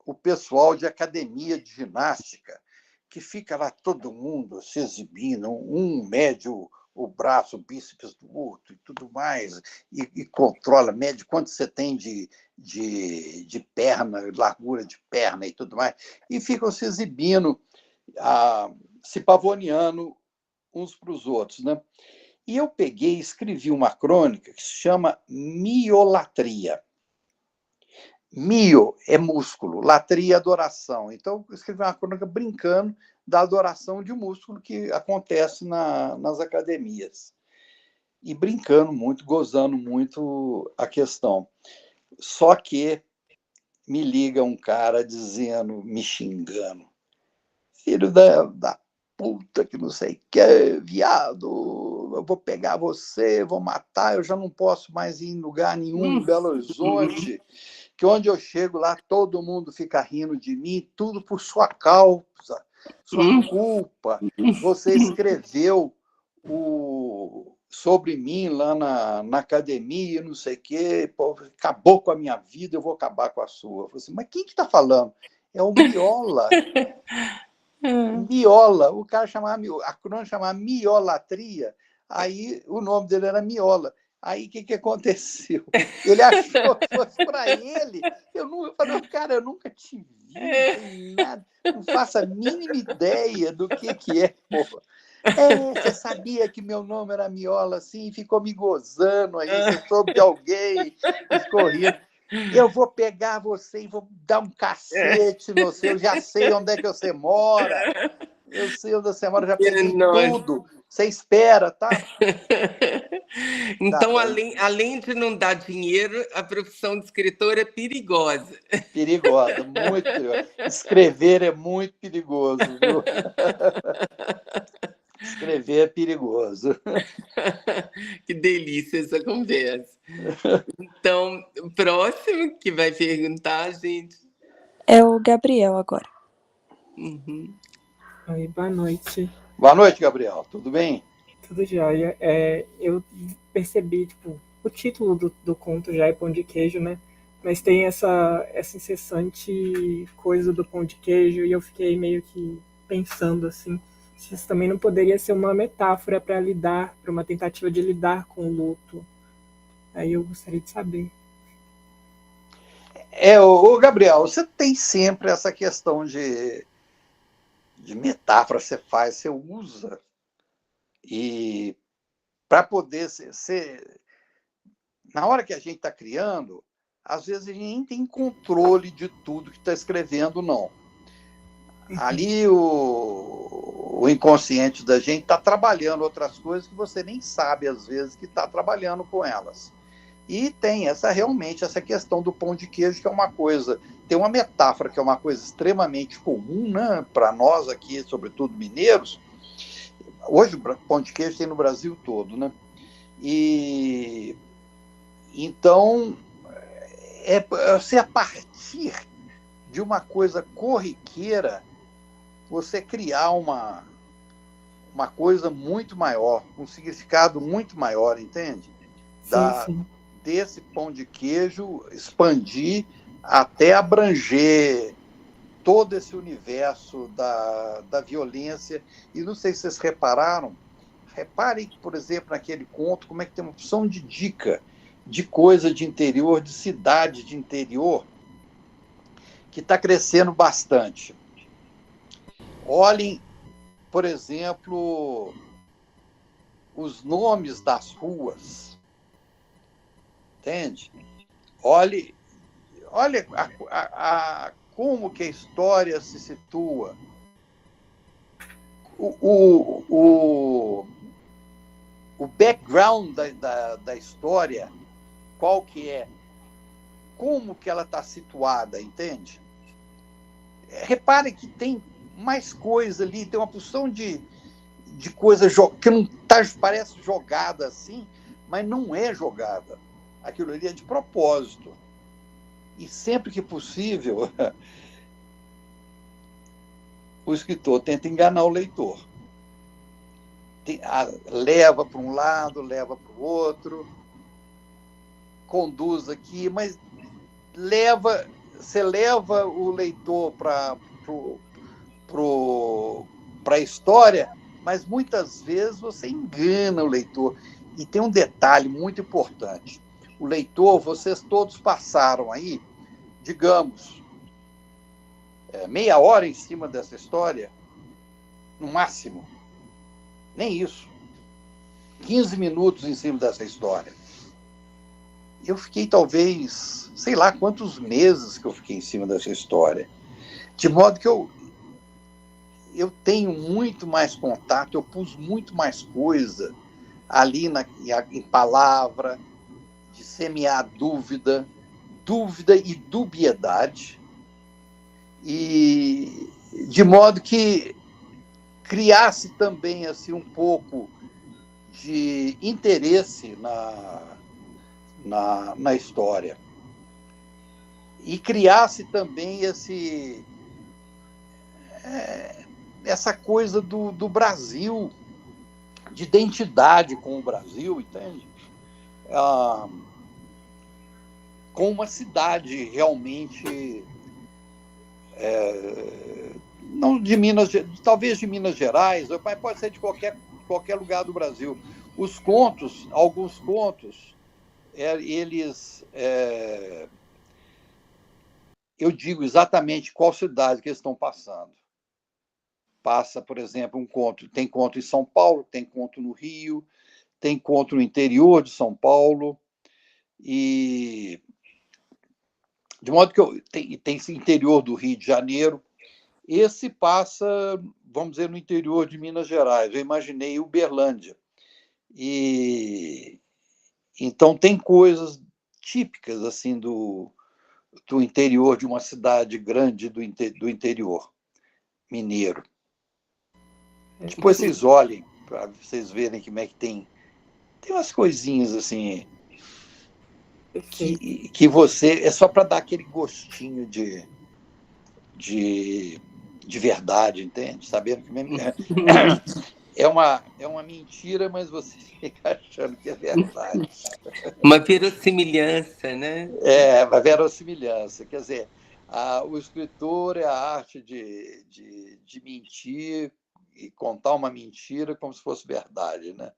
o pessoal de academia de ginástica, que fica lá todo mundo se exibindo, um mede o braço, o bíceps do outro e tudo mais, e controla, mede quanto você tem de perna, largura de perna e tudo mais, e ficam se exibindo, se pavoneando uns para os outros, né? E eu peguei e escrevi uma crônica que se chama Miolatria. Mio é músculo, latria é adoração. Então, eu escrevi uma crônica brincando da adoração de músculo que acontece nas academias. E brincando muito, gozando muito a questão. Só que me liga um cara dizendo, me xingando, filho da puta que não sei o que, viado, eu vou pegar você, vou matar, eu já não posso mais ir em lugar nenhum em Belo Horizonte, que onde eu chego lá todo mundo fica rindo de mim, tudo por sua causa, sua culpa. Você escreveu sobre mim lá na academia, não sei o quê, pô, acabou com a minha vida, eu vou acabar com a sua. Eu falei assim, mas quem que está falando? É o Miola. Miola, o cara a crônica chamava Miolatria, aí o nome dele era Miola. Aí o que aconteceu? Ele achou que fosse para ele. Eu falei, cara, eu nunca te vi, nada, não faço a mínima ideia do que é, porra. Você sabia que meu nome era Miola, assim, ficou me gozando aí, você soube de alguém, ficou rindo. Eu vou pegar você e vou dar um cacete no seu, eu já sei onde é que você mora. Eu sei onde você mora, já peguei tudo. Você espera, tá? Então, além de não dar dinheiro, a profissão de escritor é perigosa. Perigosa, muito perigosa. Escrever é muito perigoso, viu? Escrever é perigoso. Que delícia essa conversa. Então, o próximo que vai perguntar, gente... É o Gabriel agora. Oi, boa noite. Boa noite, Gabriel. Tudo bem? Tudo jóia. Eu percebi, o título do conto já é pão de queijo, né? Mas tem essa incessante coisa do pão de queijo e eu fiquei meio que pensando, assim, se isso também não poderia ser uma metáfora para uma tentativa de lidar com o luto. Aí eu gostaria de saber. Ô Gabriel, você tem sempre essa questão de metáfora, você usa. E para poder ser... Na hora que a gente está criando, às vezes a gente nem tem controle de tudo que está escrevendo, não. Ali o inconsciente da gente está trabalhando outras coisas que você nem sabe, às vezes, que está trabalhando com elas. E tem realmente essa questão do pão de queijo, que é uma coisa... Tem uma metáfora que é uma coisa extremamente comum, né, para nós aqui, sobretudo mineiros. Hoje o pão de queijo tem no Brasil todo, né? E então, você, a partir de uma coisa corriqueira, você criar uma coisa muito maior, um significado muito maior, entende? Sim. Desse pão de queijo expandir até abranger todo esse universo da violência. E não sei se vocês repararam, Reparem que, por exemplo, naquele conto, como é que tem uma opção de dica de coisa de interior, de cidade de interior, que está crescendo bastante. Olhem, por exemplo, os nomes das ruas, entende? Olhe como que a história se situa. O background da história, qual que é, como que ela está situada, entende? Repare que tem mais coisa ali, tem uma porção de coisa que não parece jogada assim, mas não é jogada. Aquilo ali é de propósito. E sempre que possível, o escritor tenta enganar o leitor. Leva para um lado, leva para o outro, conduz aqui, mas você leva o leitor para a história, mas muitas vezes você engana o leitor. E tem um detalhe muito importante. O leitor, vocês todos passaram aí, digamos, meia hora em cima dessa história, no máximo. Nem isso. 15 minutos em cima dessa história. Eu fiquei, talvez, sei lá quantos meses que eu fiquei em cima dessa história. De modo que eu tenho muito mais contato, eu pus muito mais coisa ali em palavra, de semear dúvida e dubiedade, e de modo que criasse também assim, um pouco de interesse na história. E criasse também essa coisa do Brasil, de identidade com o Brasil, entende? Com uma cidade realmente, não de Minas, talvez de Minas Gerais, mas pode ser de qualquer lugar do Brasil. Os contos, alguns contos, eles, eu digo exatamente qual cidade que eles estão passando. Passa, por exemplo, um conto, tem conto em São Paulo, tem conto no Rio, tem conto no interior de São Paulo, e de modo que tem esse interior do Rio de Janeiro. Esse passa, vamos dizer, no interior de Minas Gerais. Eu imaginei Uberlândia. E então tem coisas típicas assim do interior de uma cidade grande do interior mineiro. Depois vocês olhem para vocês verem como é que tem umas coisinhas assim que você, é só para dar aquele gostinho de verdade, entende? Sabendo que é uma mentira, mas você fica achando que é verdade. Uma verossimilhança, né? Uma verossimilhança. Quer dizer, o escritor é a arte de mentir e contar uma mentira como se fosse verdade, né?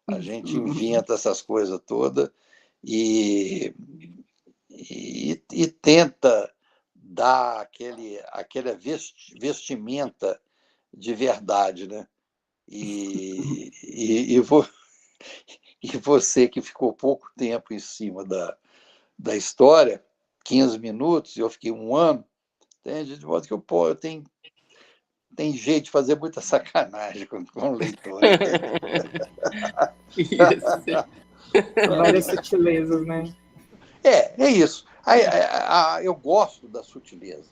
A gente inventa essas coisas todas e tenta dar aquela vestimenta de verdade, né? E você que ficou pouco tempo em cima da história, 15 minutos, e eu fiquei 1 ano, entende? De modo que eu tenho jeito de fazer muita sacanagem com o leitor. Várias sutilezas, né? É isso. Eu gosto da sutileza.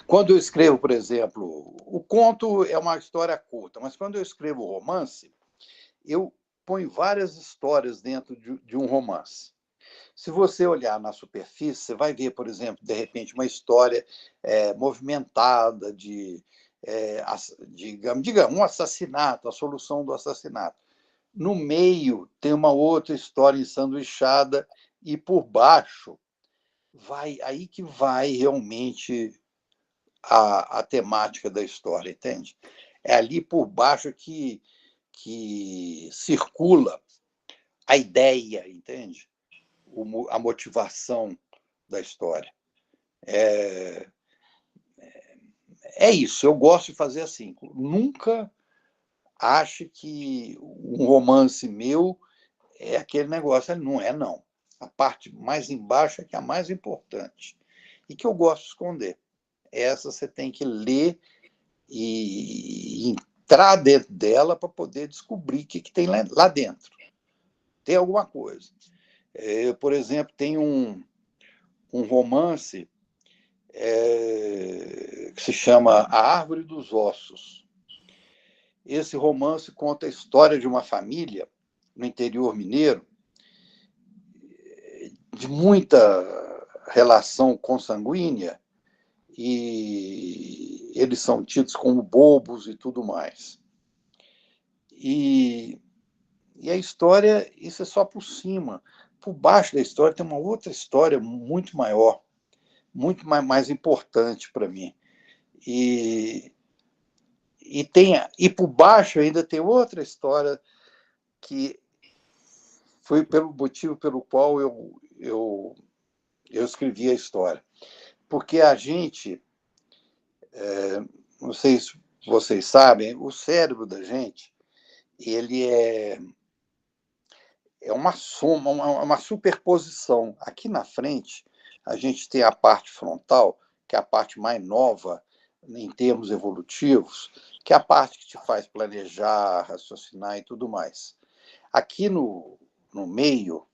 Quando eu escrevo, por exemplo, o conto é uma história curta, mas quando eu escrevo romance, eu ponho várias histórias dentro de um romance. Se você olhar na superfície, você vai ver, por exemplo, de repente, uma história movimentada digamos, um assassinato, a solução do assassinato. No meio tem uma outra história ensanduichada e por baixo aí que vai realmente a temática da história, entende? É ali por baixo que que circula a ideia, entende? A motivação da história. É isso, eu gosto de fazer assim. Nunca ache que um romance meu é aquele negócio. Não é, não. A parte mais embaixo é que é a mais importante. E que eu gosto de esconder. Essa você tem que ler e entrar dentro dela para poder descobrir o que tem lá dentro. Tem alguma coisa. Eu, por exemplo, tenho um romance que se chama A Árvore dos Ossos. Esse romance conta a história de uma família no interior mineiro de muita relação consanguínea, e eles são tidos como bobos e tudo mais. E a história, isso é só por cima. Por baixo da história tem uma outra história muito maior, muito mais importante para mim. E por baixo ainda tem outra história que foi pelo motivo pelo qual eu escrevi a história. Porque a gente, não sei se vocês sabem, o cérebro da gente, ele é uma soma, uma superposição. Aqui na frente, a gente tem a parte frontal, que é a parte mais nova em termos evolutivos, que é a parte que te faz planejar, raciocinar e tudo mais. Aqui no meio,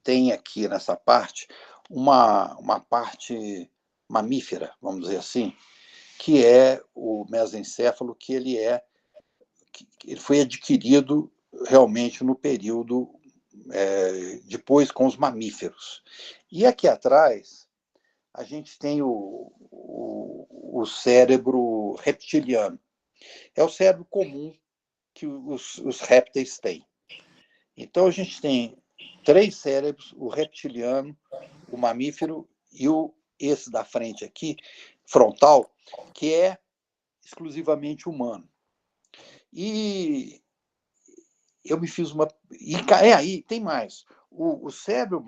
tem aqui nessa parte uma parte mamífera, vamos dizer assim, que é o mesencéfalo, que ele foi adquirido realmente no período depois com os mamíferos. E aqui atrás a gente tem o cérebro reptiliano. É o cérebro comum que os répteis têm. Então a gente tem 3 cérebros: o reptiliano, o mamífero e esse da frente aqui, frontal, que é exclusivamente humano. E eu me fiz uma... aí tem mais. O cérebro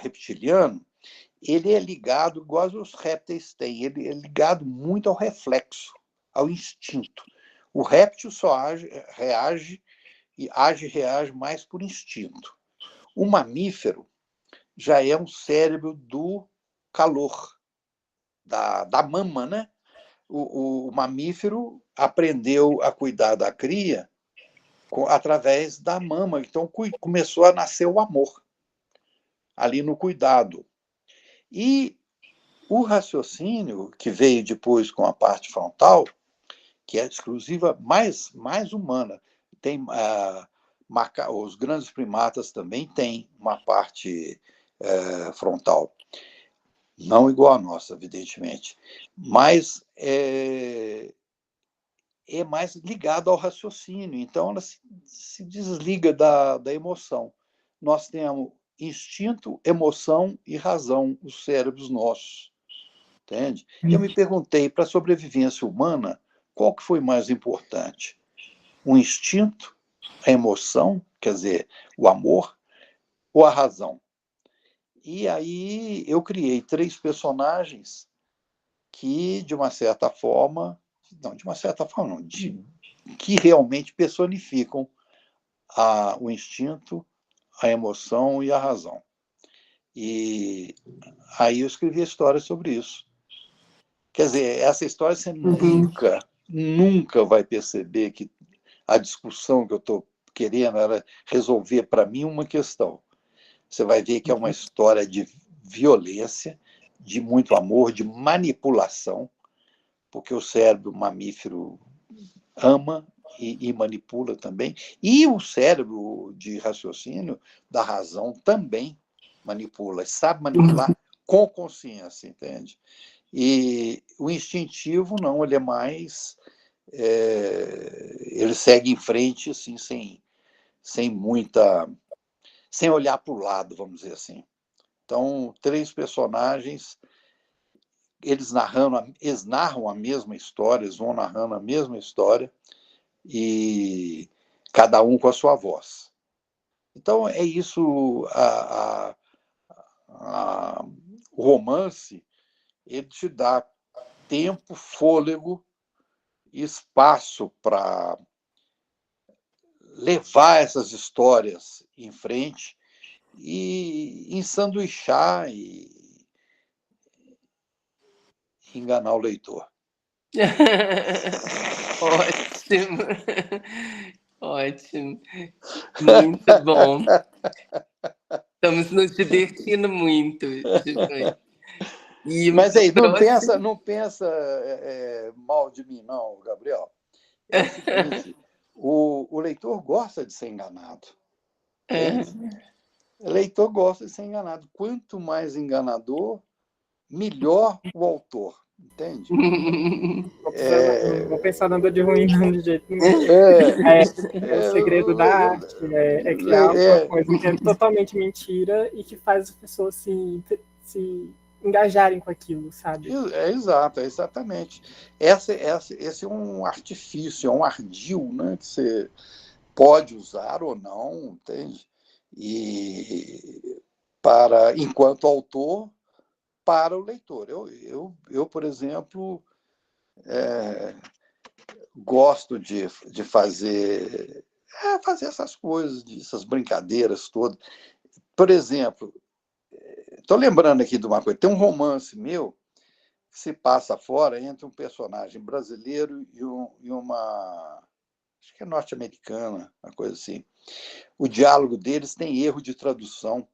reptiliano, ele é ligado, igual os répteis têm, ele é ligado muito ao reflexo, ao instinto. O réptil só reage mais por instinto. O mamífero já é um cérebro do calor, da mama, né? O mamífero aprendeu a cuidar da cria através da mama. Então, começou a nascer o amor, ali no cuidado. E o raciocínio, que veio depois com a parte frontal, que é exclusiva, mais humana. Tem, os grandes primatas também têm uma parte frontal. Não igual a nossa, evidentemente. Mas é mais ligado ao raciocínio. Então, ela se desliga da emoção. Nós temos instinto, emoção e razão, os cérebros nossos. Entende? E eu me perguntei, para a sobrevivência humana, qual que foi mais importante? O instinto, a emoção, quer dizer, o amor, ou a razão? E aí eu criei 3 personagens que, de uma certa forma, que realmente personificam o instinto, a emoção e a razão. E aí eu escrevi a história sobre isso. Quer dizer, essa história você nunca vai perceber que a discussão que eu estou querendo era resolver para mim uma questão. Você vai ver que é uma história de violência, de muito amor, de manipulação, porque o cérebro mamífero ama e manipula também, e o cérebro de raciocínio da razão também manipula, sabe manipular com consciência, entende? E o instintivo não, ele é mais... ele segue em frente assim, sem olhar para o lado, vamos dizer assim. Então, 3 personagens, eles narram a mesma história, eles vão narrando a mesma história, e cada um com a sua voz. Então, é isso, o romance, ele te dá tempo, fôlego e espaço para levar essas histórias em frente e ensanduichar e enganar o leitor. Ótimo. Ótimo. Muito bom. Estamos nos divertindo muito, Giovanni. Mas aí, não pensa mal de mim, não, Gabriel. É o seguinte, o leitor gosta de ser enganado. O leitor gosta de ser enganado. Quanto mais enganador, melhor o autor. Entende? Não vou pensar nada de ruim, não, de jeito nenhum. O segredo da arte é criar uma coisa que é totalmente mentira e que faz as pessoas se engajarem com aquilo, sabe? Exatamente. Esse é um artifício, é um ardil, né, que você pode usar ou não, entende? E enquanto autor, para o leitor. Eu por exemplo, gosto de fazer essas coisas, essas brincadeiras todas. Por exemplo, estou lembrando aqui de uma coisa, tem um romance meu que se passa fora entre um personagem brasileiro e uma, acho que é norte-americana, uma coisa assim. O diálogo deles tem erro de tradução.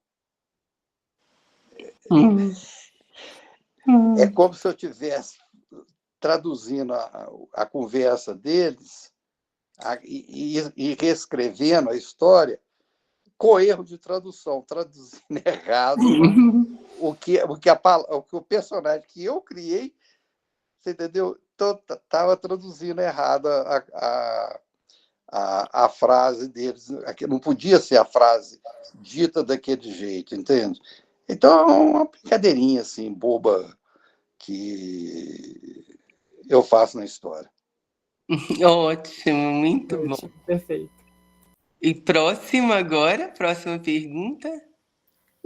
É como se eu estivesse traduzindo a conversa deles e reescrevendo a história com erro de tradução, traduzindo errado o que o personagem que eu criei, você entendeu? Estava traduzindo errado a frase deles. Não podia ser a frase dita daquele jeito, entende? Então, é uma brincadeirinha assim, boba, que eu faço na história. Ótimo, muito bom. Perfeito. E próxima pergunta.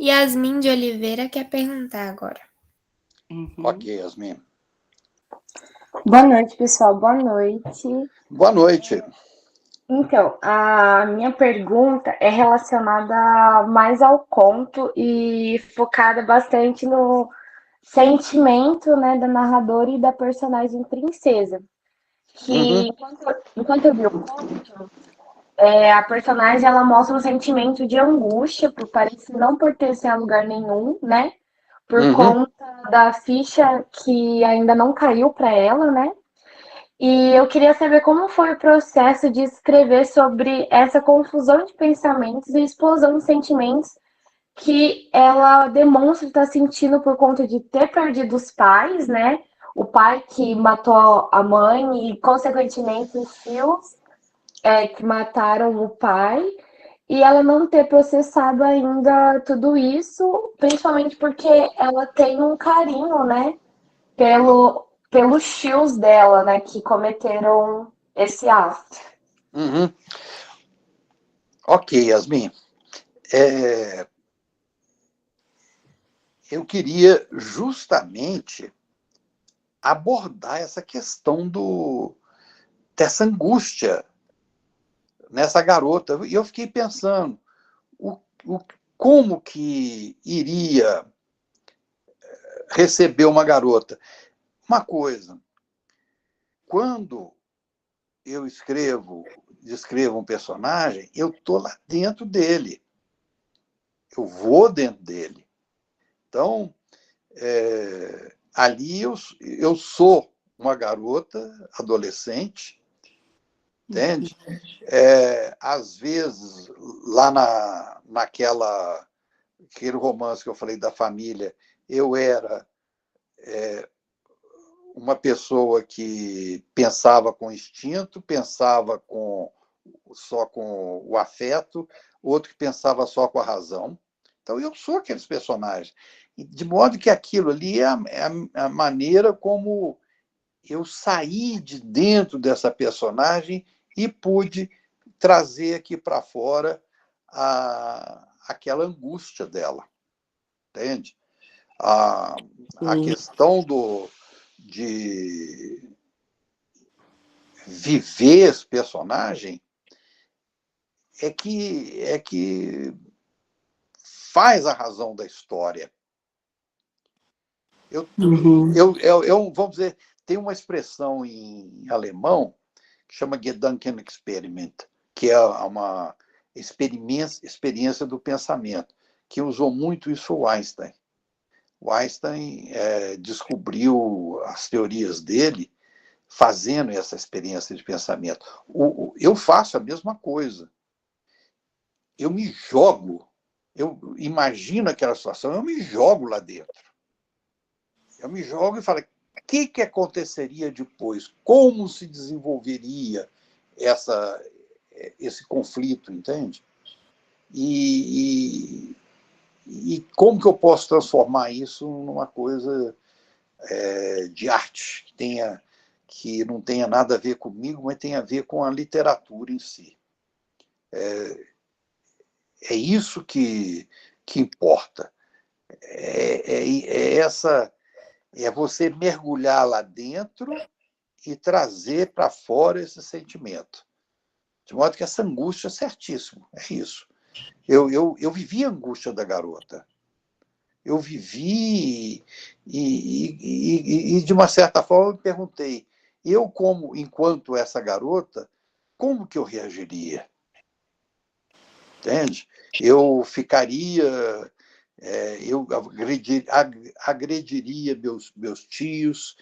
Yasmin de Oliveira quer perguntar agora. Ok, Yasmin. Boa noite, pessoal. Boa noite. Boa noite. Então, a minha pergunta é relacionada mais ao conto e focada bastante no sentimento, né, da narradora e da personagem princesa. Que, enquanto eu vi o conto, a personagem ela mostra um sentimento de angústia, parece não pertencer a lugar nenhum, né? Por conta da ficha que ainda não caiu para ela, né? E eu queria saber como foi o processo de escrever sobre essa confusão de pensamentos e explosão de sentimentos que ela demonstra estar sentindo por conta de ter perdido os pais, né? O pai que matou a mãe e, consequentemente, os filhos que mataram o pai. E ela não ter processado ainda tudo isso, principalmente porque ela tem um carinho, né? Pelos tios dela, né, que cometeram esse ato. Ok, Yasmin. Eu queria justamente abordar essa questão dessa angústia nessa garota. E eu fiquei pensando como que iria receber uma garota. Uma coisa, quando eu descrevo um personagem, eu estou lá dentro dele. Eu vou dentro dele. Então, ali eu sou uma garota adolescente, entende? Às vezes, lá aquele romance que eu falei da família, eu era uma pessoa que pensava com instinto, pensava só com o afeto, outro que pensava só com a razão. Então, eu sou aqueles personagens. De modo que aquilo ali é a maneira como eu saí de dentro dessa personagem e pude trazer aqui para fora aquela angústia dela, entende? A questão de viver esse personagem é que faz a razão da história. Vamos dizer, tem uma expressão em alemão que chama Gedankenexperiment, que é uma experiência do pensamento, que usou muito isso o Einstein. O Einstein descobriu as teorias dele fazendo essa experiência de pensamento. Eu faço a mesma coisa. Eu me jogo, eu imagino aquela situação, eu me jogo lá dentro. Eu me jogo e falo, o que aconteceria depois? Como se desenvolveria esse conflito, entende? E como que eu posso transformar isso numa coisa de arte, que não tenha nada a ver comigo, mas tenha a ver com a literatura em si. É isso que importa. É você mergulhar lá dentro e trazer para fora esse sentimento. De modo que essa angústia é certíssimo, é isso. Eu vivi a angústia da garota. Eu vivi e de uma certa forma, eu me perguntei, enquanto essa garota, como que eu reagiria? Entende? Eu ficaria... eu agrediria meus tios,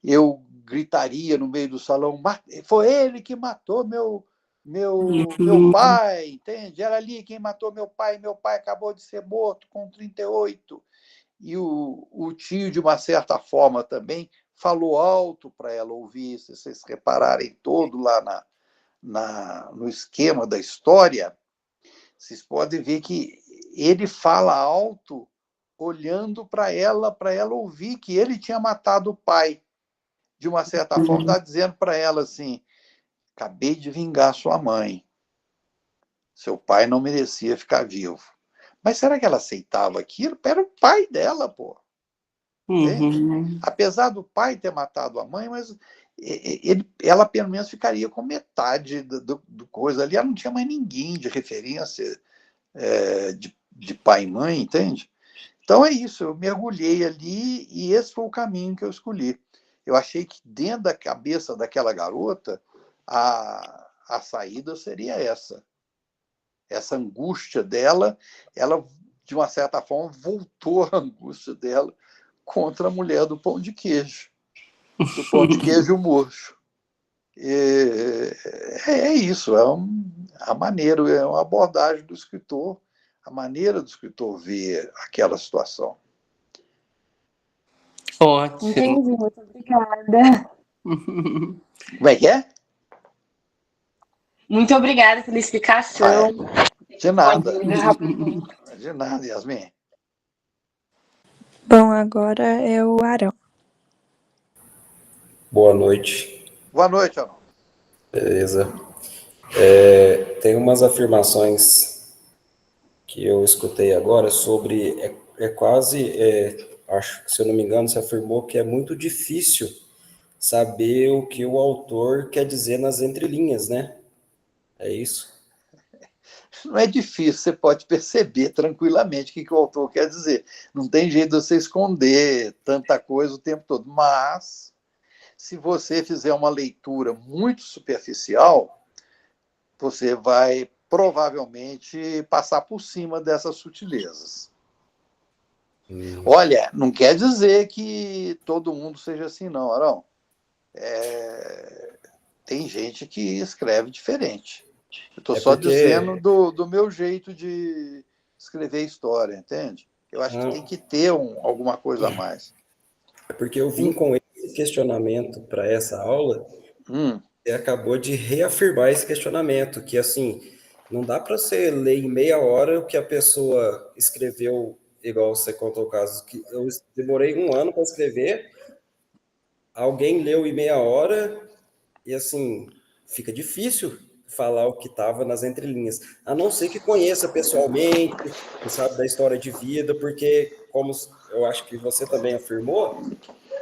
eu gritaria no meio do salão, foi ele que matou meu pai, entende? Era ali quem matou meu pai acabou de ser morto com 38. E o tio, de uma certa forma, também falou alto para ela ouvir, se vocês repararem todo lá no esquema da história, vocês podem ver que ele fala alto, olhando para ela ouvir que ele tinha matado o pai. De uma certa forma, está dizendo para ela assim, acabei de vingar sua mãe. Seu pai não merecia ficar vivo. Mas será que ela aceitava aquilo? Era o pai dela, pô. Apesar do pai ter matado a mãe, mas ela pelo menos ficaria com metade do coisa ali. Ela não tinha mais ninguém de referência de pai e mãe, entende? Então é isso, eu mergulhei ali e esse foi o caminho que eu escolhi. Eu achei que dentro da cabeça daquela garota, a saída seria essa. Essa angústia dela, ela, de uma certa forma, voltou a angústia dela contra a mulher do pão de queijo. Do pão de queijo murcho. É isso, a maneira, é uma abordagem do escritor, a maneira do escritor ver aquela situação. Ótimo. Entendi, muito obrigada. Como é que é? Muito obrigada pela explicação. De nada. De nada, Yasmin. Bom, agora é o Arão. Boa noite. Boa noite, Arão. Beleza. Tem umas afirmações que eu escutei agora sobre... acho que, se eu não me engano, você afirmou que é muito difícil saber o que o autor quer dizer nas entrelinhas, né? É isso? Não é difícil, você pode perceber tranquilamente o que o autor quer dizer. Não tem jeito de você esconder tanta coisa o tempo todo. Mas, se você fizer uma leitura muito superficial, você vai provavelmente passar por cima dessas sutilezas. Olha, não quer dizer que todo mundo seja assim, não, Arão. Tem gente que escreve diferente. Eu estou só dizendo do meu jeito de escrever história, entende? Eu acho que tem que ter alguma coisa a mais. É porque eu vim com esse questionamento para essa aula e acabou de reafirmar esse questionamento, que assim, não dá para você ler em meia hora o que a pessoa escreveu, igual você contou o caso, que eu demorei 1 ano para escrever, alguém leu em meia hora e assim, fica difícil falar o que estava nas entrelinhas, a não ser que conheça pessoalmente, que sabe da história de vida, porque, como eu acho que você também afirmou,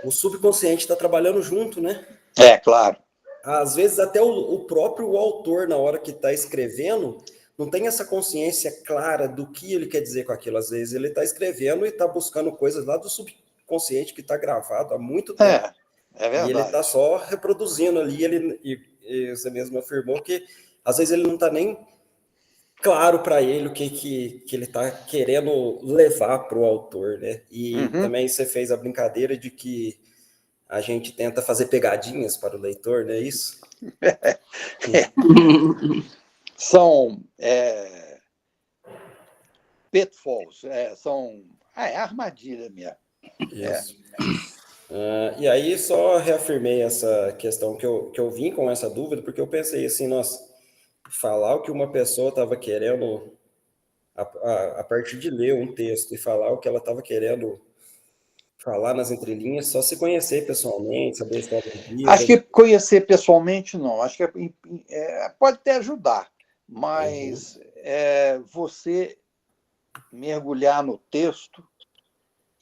o subconsciente está trabalhando junto, né? É, claro. Às vezes até o próprio autor, na hora que está escrevendo, não tem essa consciência clara do que ele quer dizer com aquilo. Às vezes ele está escrevendo e está buscando coisas lá do subconsciente que está gravado há muito tempo. É verdade. E ele está só reproduzindo ali, e você mesmo afirmou que às vezes ele não está nem claro para ele o que ele está querendo levar para o autor, né? E também você fez a brincadeira de que a gente tenta fazer pegadinhas para o leitor, não é isso? São pitfalls, são armadilha mesmo. Isso. E aí só reafirmei essa questão que eu vim com essa dúvida, porque eu pensei assim, nossa, falar o que uma pessoa estava querendo a partir de ler um texto e falar o que ela estava querendo falar nas entrelinhas, só se conhecer pessoalmente, saber a história de vida. Acho que conhecer pessoalmente não, acho que pode até ajudar, mas você mergulhar no texto,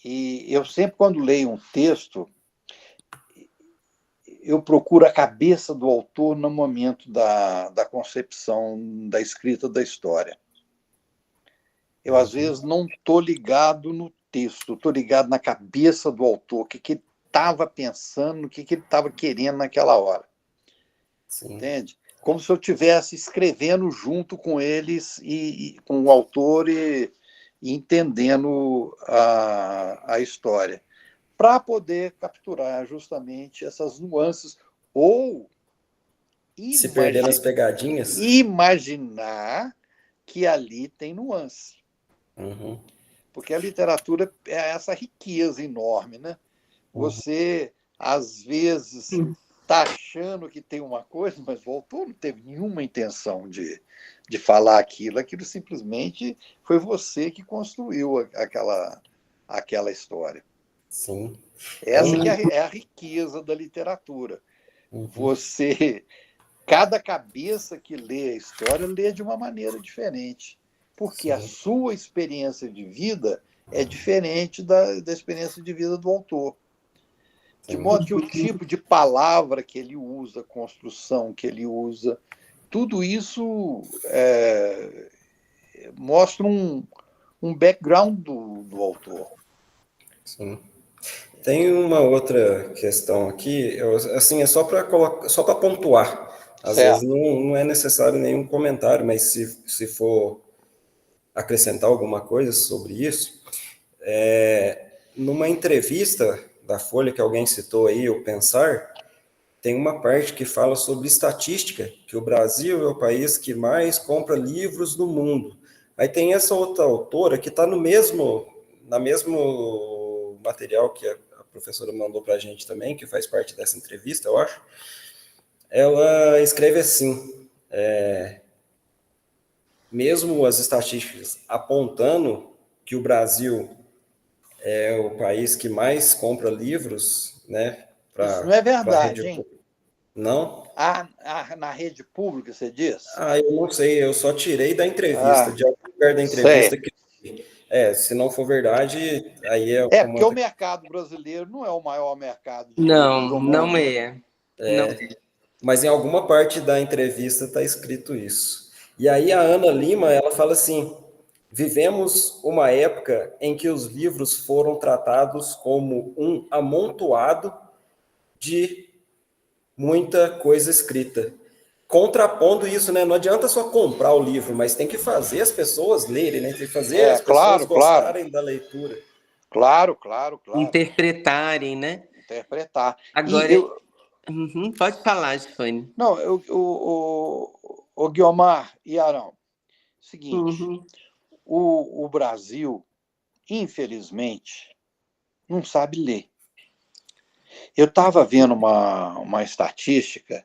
e eu sempre, quando leio um texto, eu procuro a cabeça do autor no momento da concepção, da escrita da história. Eu, às vezes, não estou ligado no texto, estou ligado na cabeça do autor, o que ele estava pensando, o que ele estava querendo naquela hora. Sim. Entende? Como se eu estivesse escrevendo junto com eles, e com o autor, e entendendo a história, para poder capturar justamente essas nuances, ou se perder nas pegadinhas, imaginar que ali tem nuance. Porque a literatura é essa riqueza enorme, né? Você, às vezes, está achando que tem uma coisa, mas o autor não teve nenhuma intenção de falar aquilo. Aquilo simplesmente foi você que construiu aquela história. Sim. Essa que é a riqueza da literatura. Cada cabeça que lê a história, lê de uma maneira diferente. Porque a sua experiência de vida é diferente da experiência de vida do autor. De modo que o tipo de palavra que ele usa, a construção que ele usa, tudo isso mostra um background do autor. Sim. Tem uma outra questão aqui, assim, é só para pontuar. Às vezes não é necessário nenhum comentário, mas se for acrescentar alguma coisa sobre isso, numa entrevista da Folha que alguém citou aí, o Pensar, tem uma parte que fala sobre estatística, que o Brasil é o país que mais compra livros no mundo. Aí tem essa outra autora que está no mesmo material que a professora mandou para a gente também, que faz parte dessa entrevista, eu acho. Ela escreve assim, mesmo as estatísticas apontando que o Brasil é o país que mais compra livros, né? Isso não é verdade, hein? Não? Na rede pública, você diz? Eu não sei, eu só tirei da entrevista, de algum lugar da entrevista que... se não for verdade, aí é... porque o mercado brasileiro não é o maior mercado de livros do mundo. Não é. Mas em alguma parte da entrevista está escrito isso. E aí a Ana Lima, ela fala assim, vivemos uma época em que os livros foram tratados como um amontoado de muita coisa escrita. Contrapondo isso, né? Não adianta só comprar o livro, mas tem que fazer as pessoas lerem, né? Tem que fazer as pessoas gostarem da leitura. Claro. Interpretarem, né? Interpretar. Agora, pode falar, Gifone. Não, o Guiomar e Arão, seguinte, o Brasil, infelizmente, não sabe ler. Eu estava vendo uma estatística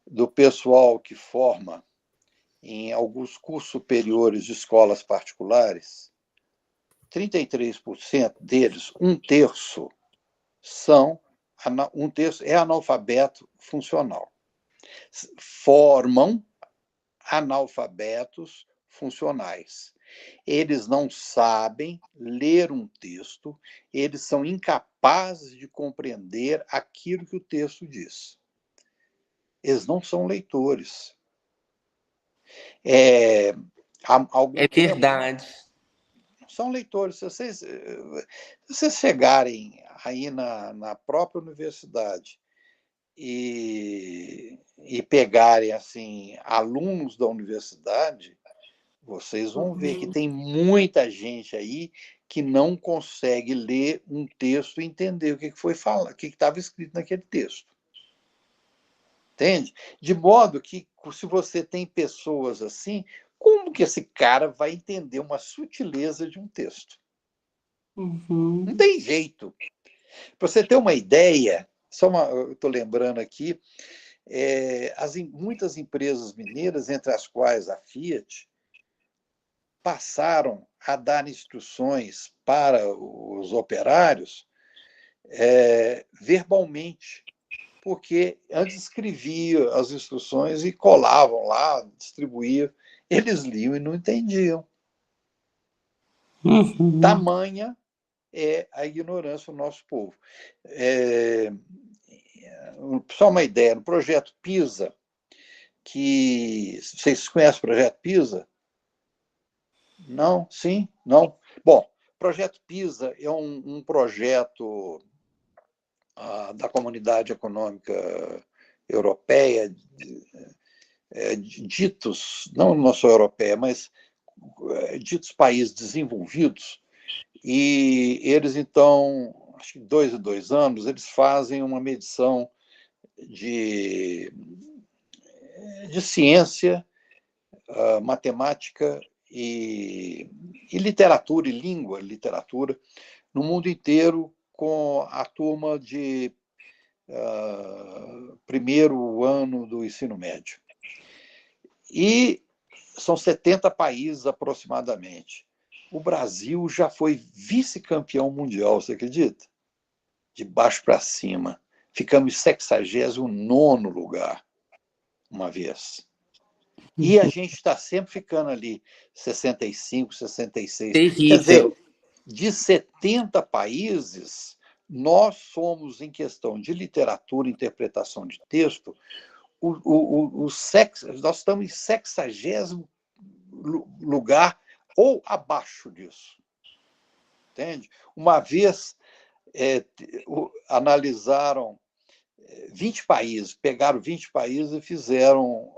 do pessoal que forma em alguns cursos superiores de escolas particulares, 33% deles, um terço é analfabeto funcional. Formam analfabetos funcionais. Eles não sabem ler um texto, eles são incapazes de compreender aquilo que o texto diz. Eles não são leitores. Há algum tempo, verdade. são leitores. Se vocês chegarem aí na própria universidade e pegarem assim, alunos da universidade, vocês vão ver que tem muita gente aí que não consegue ler um texto e entender o que foi falado, o que estava escrito naquele texto. Entende? De modo que, se você tem pessoas assim, como que esse cara vai entender uma sutileza de um texto? Não tem jeito. Para você ter uma ideia, eu estou lembrando aqui, muitas empresas mineiras, entre as quais a Fiat, passaram a dar instruções para os operários verbalmente, porque antes escrevia as instruções e colavam lá, distribuíam. Eles liam e não entendiam. Tamanha é a ignorância do nosso povo. Só uma ideia, no projeto PISA, que vocês conhecem o projeto PISA? Não? Sim? Não? Bom, o projeto PISA é um projeto da Comunidade Econômica Europeia, ditos, não só europeia, mas ditos países desenvolvidos, e eles, então, acho que 2 em 2 anos, eles fazem uma medição de ciência, matemática e literatura, e literatura, no mundo inteiro, com a turma de primeiro ano do ensino médio. E são 70 países aproximadamente. O Brasil já foi vice-campeão mundial, você acredita? De baixo para cima. Ficamos em 69º lugar uma vez. E a gente está sempre ficando ali 65, 66. Terrível. Quer dizer, de 70 países, nós somos, em questão de literatura e interpretação de texto, nós estamos em 60º lugar ou abaixo disso. Entende? Uma vez analisaram 20 países, pegaram 20 países e fizeram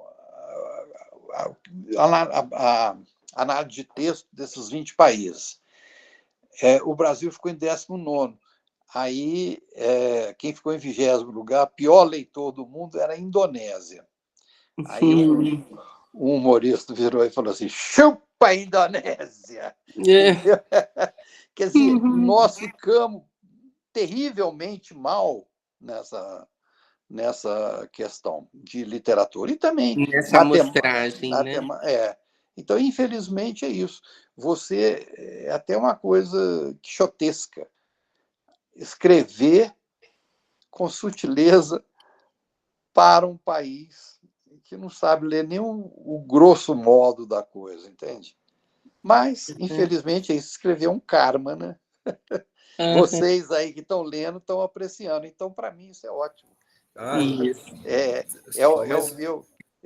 a análise de texto desses 20 países. O Brasil ficou em 19º. Aí, quem ficou em 20º lugar, pior leitor do mundo, era a Indonésia. Aí um humorista virou e falou assim: chupa a Indonésia! Quer dizer, nós ficamos terrivelmente mal nessa questão de literatura. E também nessa amostragem, né? Então, infelizmente, é isso. É até uma coisa quixotesca. Escrever com sutileza para um país que não sabe ler nem o grosso modo da coisa, entende? Mas, infelizmente, isso escrever é um karma, né? Vocês aí que estão lendo estão apreciando. Então, para mim, isso é ótimo. Isso.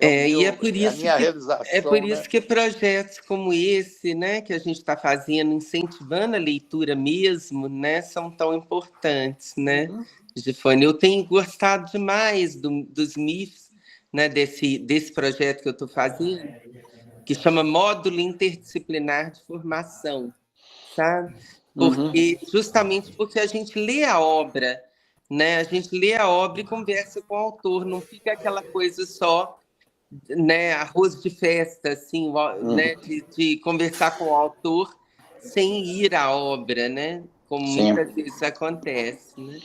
E é por isso, a minha realização. É por isso, né, que projetos como esse, né, que a gente está fazendo, incentivando a leitura mesmo, né, são tão importantes, né, Gifone? Eu tenho gostado demais dos MIFs, né, desse projeto que eu estou fazendo, que chama Módulo Interdisciplinar de Formação, sabe? Justamente porque a gente lê a obra, né, a gente lê a obra e conversa com o autor, não fica aquela coisa só, né, arroz de festa, assim, né, de conversar com o autor sem ir à obra, né, como muitas vezes acontece, né?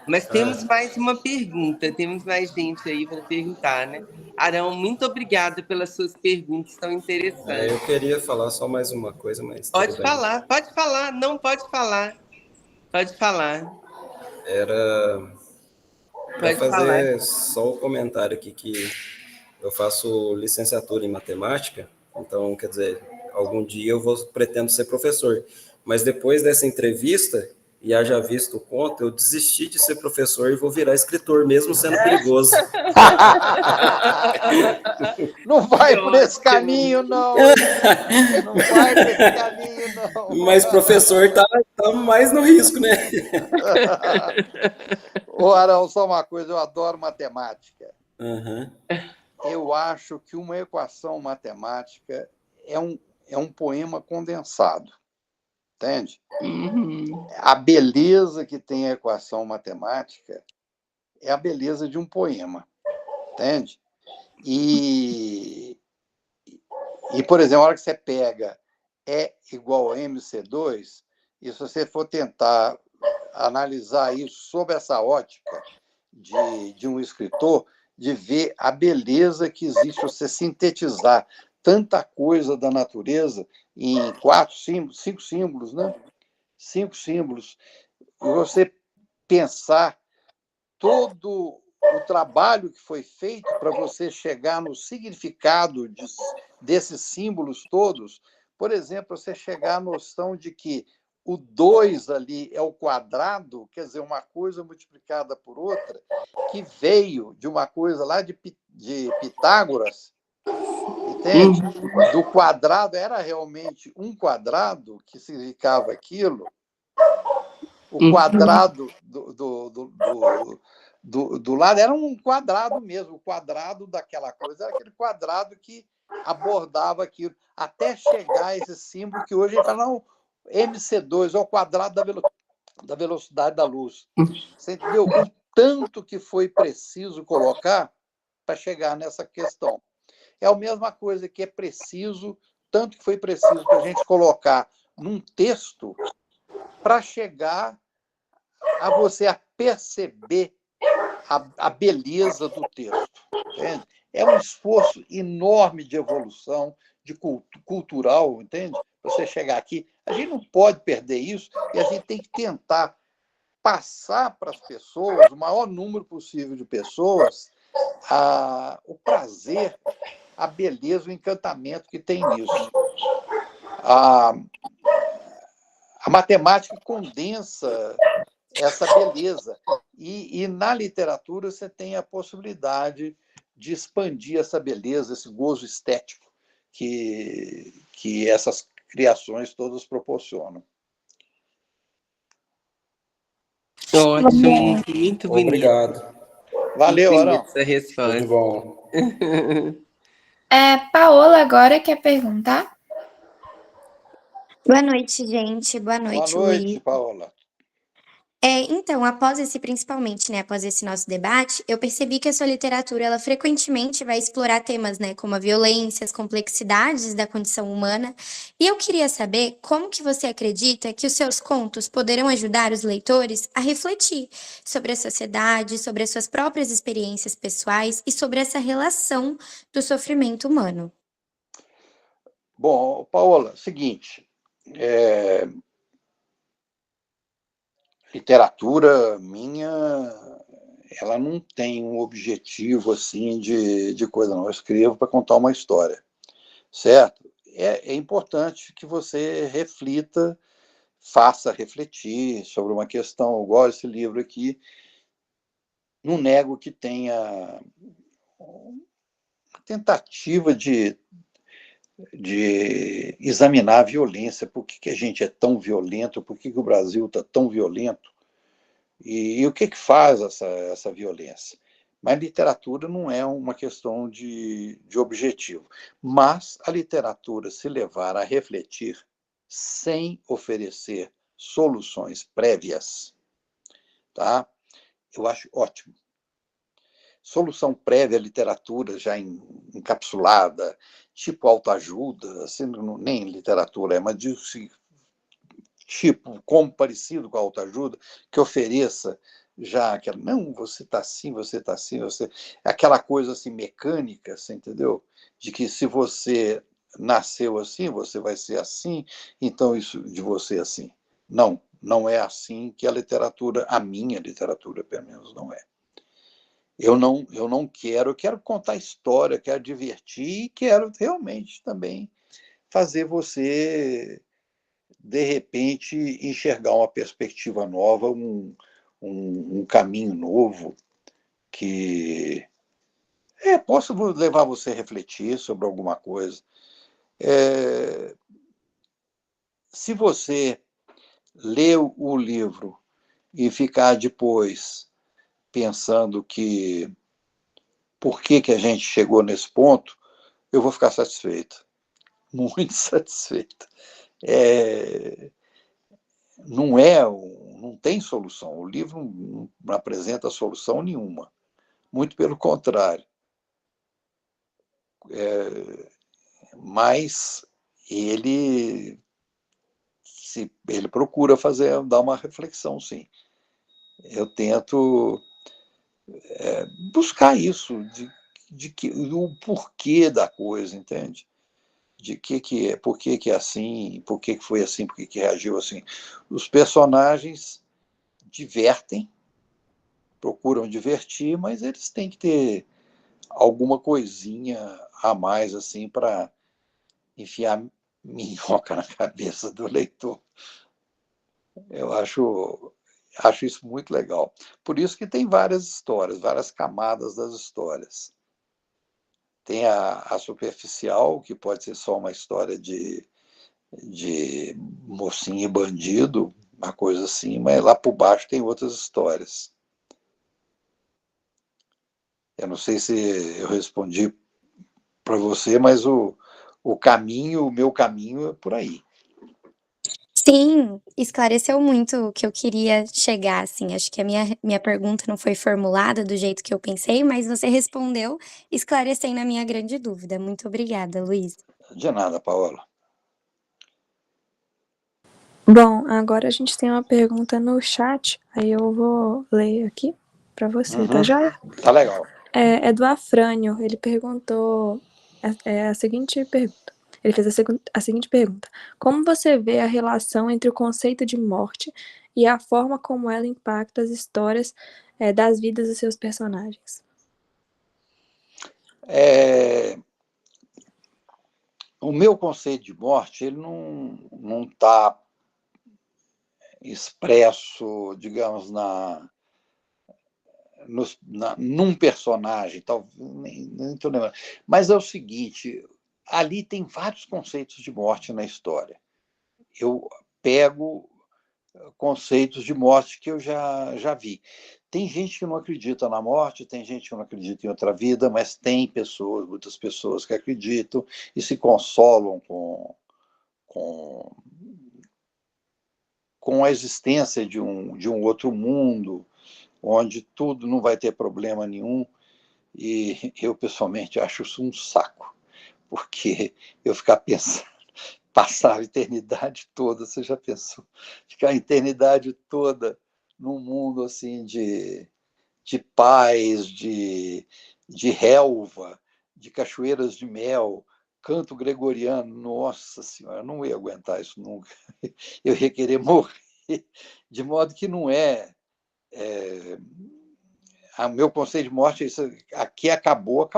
Mas temos mais uma pergunta, temos mais gente aí para perguntar, né? Arão, muito obrigada pelas suas perguntas tão interessantes. Eu queria falar só mais uma coisa, mas... Pode falar, não pode falar. Pode falar. Era para fazer só o comentário aqui que eu faço licenciatura em matemática, então, quer dizer, algum dia eu pretendo ser professor. Mas depois dessa entrevista, e haja visto o conto, eu desisti de ser professor e vou virar escritor, mesmo sendo perigoso. Não vai por esse caminho, não. Não vai por esse caminho, não. Mas professor tá mais no risco, né? Ô, Arão, só uma coisa, eu adoro matemática. Uhum. Eu acho que uma equação matemática é um poema condensado. Entende? Uhum. A beleza que tem a equação matemática é a beleza de um poema. Entende? E, por exemplo, a hora que você pega E igual a MC2, e se você for tentar analisar isso sob essa ótica de um escritor, de ver a beleza que existe você sintetizar tanta coisa da natureza em 5 símbolos, né? 5 símbolos, e você pensar todo o trabalho que foi feito para você chegar no significado desses símbolos todos. Por exemplo, você chegar à noção de que o 2 ali é o quadrado, quer dizer, uma coisa multiplicada por outra, que veio de uma coisa lá de Pitágoras, entende? Do quadrado, era realmente um quadrado que significava aquilo. O quadrado do lado era um quadrado mesmo, o quadrado daquela coisa era aquele quadrado que abordava aquilo, até chegar a esse símbolo que hoje ele fala, não, MC2 é o quadrado da velocidade da luz. Você entendeu? O tanto que foi preciso colocar para chegar nessa questão. É a mesma coisa que é preciso, tanto que foi preciso para a gente colocar num texto para chegar a você a perceber a beleza do texto. Entende? É um esforço enorme de evolução, de cultural, entende? Você chegar aqui, a gente não pode perder isso e a gente tem que tentar passar para as pessoas, o maior número possível de pessoas, o prazer, a beleza, o encantamento que tem nisso. A matemática condensa essa beleza. E na literatura você tem a possibilidade de expandir essa beleza, esse gozo estético que essas criações todas proporcionam. Ótimo, muito bonito. Obrigado. Valeu, Arão. Essa resposta. Tudo bom. Paola agora quer perguntar? Boa noite, gente. Boa noite, Boa noite, Luiz. Paola. Então, principalmente, né, após esse nosso debate, eu percebi que a sua literatura, ela frequentemente vai explorar temas, né, como a violência, as complexidades da condição humana, e eu queria saber como que você acredita que os seus contos poderão ajudar os leitores a refletir sobre a sociedade, sobre as suas próprias experiências pessoais e sobre essa relação do sofrimento humano. Bom, Paola, seguinte, literatura minha, ela não tem um objetivo assim de coisa, não. Eu escrevo para contar uma história, certo? É importante que você reflita, faça refletir sobre uma questão, igual esse livro aqui. Não nego que tenha uma tentativa de examinar a violência, por que a gente é tão violento, por que o Brasil está tão violento, e o que faz essa violência. Mas literatura não é uma questão de objetivo. Mas a literatura, se levar a refletir sem oferecer soluções prévias, tá? Eu acho ótimo. Solução prévia à literatura já encapsulada, tipo autoajuda, assim, nem literatura, mas tipo, como parecido com a autoajuda, que ofereça já aquela, não, você está assim, você está assim, aquela coisa assim mecânica, você entendeu? De que se você nasceu assim, você vai ser assim, então isso de você é assim. Não é assim que a literatura, a minha literatura, pelo menos, não é. Eu não quero, eu quero contar história, quero divertir e quero realmente também fazer você, de repente, enxergar uma perspectiva nova, um caminho novo que possa levar você a refletir sobre alguma coisa. Se você ler o livro e ficar depois pensando que por que a gente chegou nesse ponto, eu vou ficar satisfeito, muito satisfeito. Não tem solução, o livro não apresenta solução nenhuma, muito pelo contrário. Mas ele procura dar uma reflexão, sim. Eu tento buscar isso, o porquê da coisa, entende? De que é, por que é assim, por que foi assim, por que reagiu assim. Os personagens divertem, procuram divertir, mas eles têm que ter alguma coisinha a mais assim para enfiar minhoca na cabeça do leitor. Eu acho isso muito legal. Por isso que tem várias histórias, várias camadas das histórias. Tem a superficial, que pode ser só uma história de mocinho e bandido, uma coisa assim, mas lá por baixo tem outras histórias. Eu não sei se eu respondi para você, mas o meu caminho é por aí. Sim, esclareceu muito o que eu queria chegar, assim. Acho que a minha pergunta não foi formulada do jeito que eu pensei, mas você respondeu, esclarecendo a minha grande dúvida. Muito obrigada, Luiz. De nada, Paola. Bom, agora a gente tem uma pergunta no chat, aí eu vou ler aqui para você, tá joia? Tá legal. É do Afrânio, ele perguntou a seguinte pergunta. Ele fez a seguinte pergunta: como você vê a relação entre o conceito de morte e a forma como ela impacta as histórias das vidas dos seus personagens? O meu conceito de morte, ele não está expresso, digamos, num personagem, nem estou lembrando. Mas é o seguinte, ali tem vários conceitos de morte na história. Eu pego conceitos de morte que eu já vi. Tem gente que não acredita na morte, tem gente que não acredita em outra vida, mas tem muitas pessoas que acreditam e se consolam com a existência de um outro mundo, onde tudo não vai ter problema nenhum. E eu, pessoalmente, acho isso um saco, porque eu ficar pensando, passar a eternidade toda, você já pensou? Ficar a eternidade toda num mundo assim de paz, de relva, de cachoeiras de mel, canto gregoriano, nossa senhora, eu não ia aguentar isso nunca. Eu ia querer morrer, de modo que não é... O meu conceito de morte é isso, aqui acabou.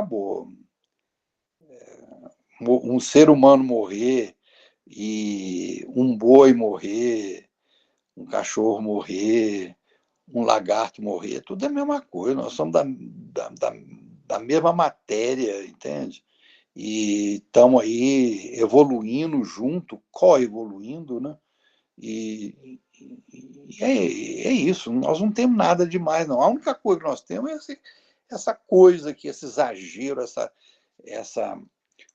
Um ser humano morrer, e um boi morrer, um cachorro morrer, um lagarto morrer, tudo é a mesma coisa, nós somos da mesma matéria, entende? E estamos aí evoluindo junto, co-evoluindo, né? E é isso, nós não temos nada demais, não. A única coisa que nós temos é essa coisa aqui, esse exagero, essa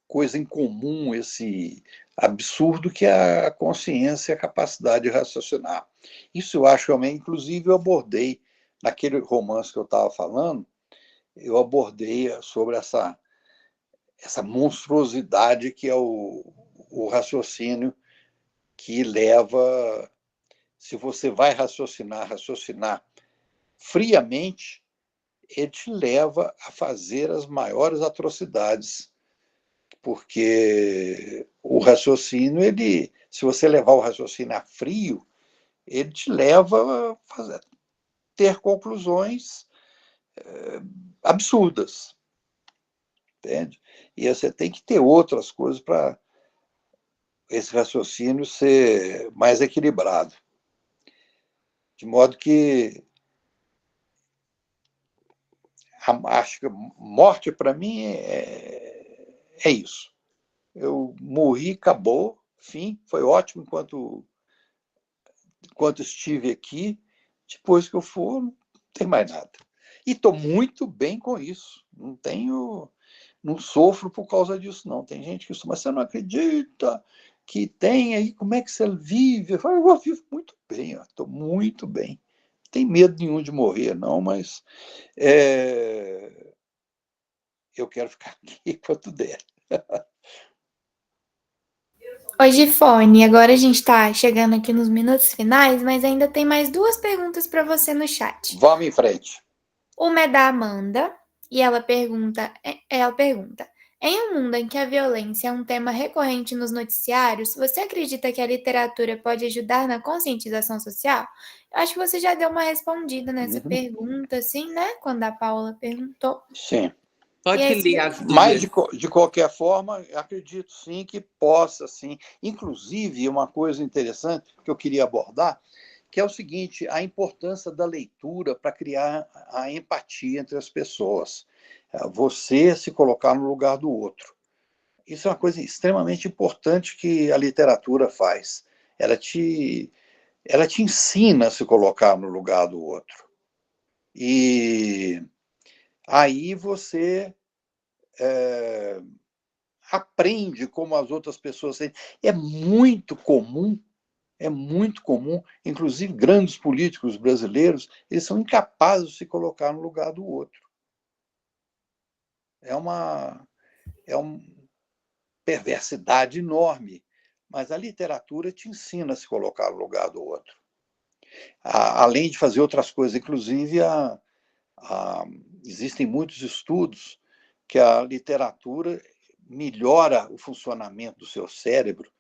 coisa em comum, esse absurdo que é a consciência e a capacidade de raciocinar. Isso eu acho também, inclusive eu abordei, naquele romance que eu estava falando, eu abordei sobre essa monstruosidade que é o raciocínio que leva, se você vai raciocinar friamente, ele te leva a fazer as maiores atrocidades, porque o raciocínio, se você levar o raciocínio a frio, ele te leva a ter conclusões absurdas, entende? E você tem que ter outras coisas para esse raciocínio ser mais equilibrado. De modo que acho que morte, para mim, é isso. Eu morri, acabou, fim, foi ótimo enquanto estive aqui. Depois que eu for, não tem mais nada. E estou muito bem com isso. Não sofro por causa disso, não. Tem gente que mas você não acredita que tem aí, como é que você vive? Eu vivo muito bem, estou muito bem. Não tenho medo nenhum de morrer, não, mas eu quero ficar aqui enquanto der. Oi, Gifone, agora a gente está chegando aqui nos minutos finais, mas ainda tem mais 2 perguntas para você no chat. Vamos em frente. Uma é da Amanda, e ela pergunta, em um mundo em que a violência é um tema recorrente nos noticiários, você acredita que a literatura pode ajudar na conscientização social? Eu acho que você já deu uma respondida nessa pergunta, assim, né? Quando a Paula perguntou. Sim. Pode E ler as duas. Mas, de qualquer forma, acredito sim que possa, sim. Inclusive, uma coisa interessante que eu queria abordar, que é o seguinte, a importância da leitura para criar a empatia entre as pessoas. Você se colocar no lugar do outro. Isso é uma coisa extremamente importante que a literatura faz. Ela te ensina a se colocar no lugar do outro. E aí você aprende como as outras pessoas sentem. É muito comum, inclusive grandes políticos brasileiros, eles são incapazes de se colocar no lugar do outro. É uma perversidade enorme, mas a literatura te ensina a se colocar no lugar do outro. Além de fazer outras coisas, inclusive existem muitos estudos que a literatura melhora o funcionamento do seu cérebro,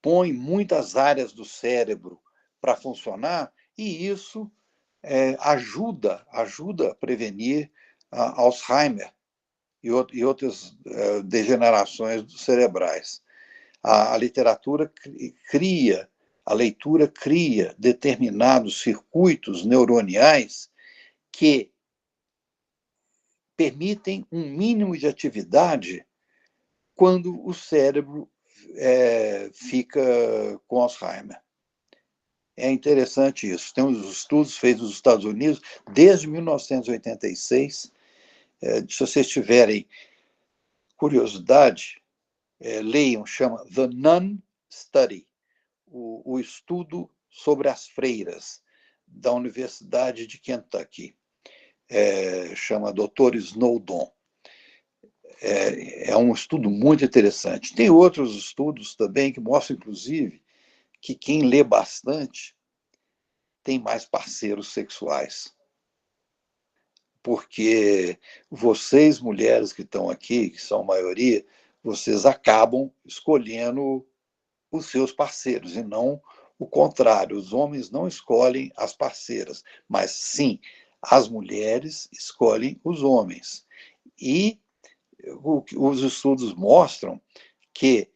põe muitas áreas do cérebro para funcionar, e isso ajuda a prevenir Alzheimer e outras degenerações cerebrais. A leitura cria determinados circuitos neuroniais que permitem um mínimo de atividade quando o cérebro fica com Alzheimer. É interessante isso. Tem uns estudos feitos nos Estados Unidos desde 1986. Se vocês tiverem curiosidade, leiam, chama The Nun Study, o estudo sobre as freiras da Universidade de Kentucky. Chama Dr. Snowdon. É um estudo muito interessante. Tem outros estudos também que mostram, inclusive, que quem lê bastante tem mais parceiros sexuais. Porque vocês, mulheres que estão aqui, que são a maioria, vocês acabam escolhendo os seus parceiros, e não o contrário. Os homens não escolhem as parceiras, mas sim, as mulheres escolhem os homens. E os estudos mostram que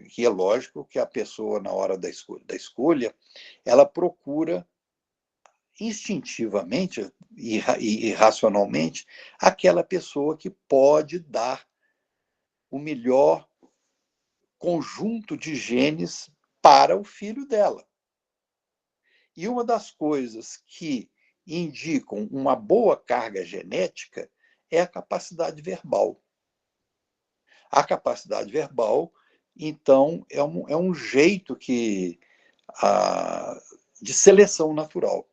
que é lógico que a pessoa, na hora da escolha, ela procura instintivamente e irracionalmente aquela pessoa que pode dar o melhor conjunto de genes para o filho dela. E uma das coisas que indicam uma boa carga genética é a capacidade verbal. A capacidade verbal, então, é um jeito de seleção natural.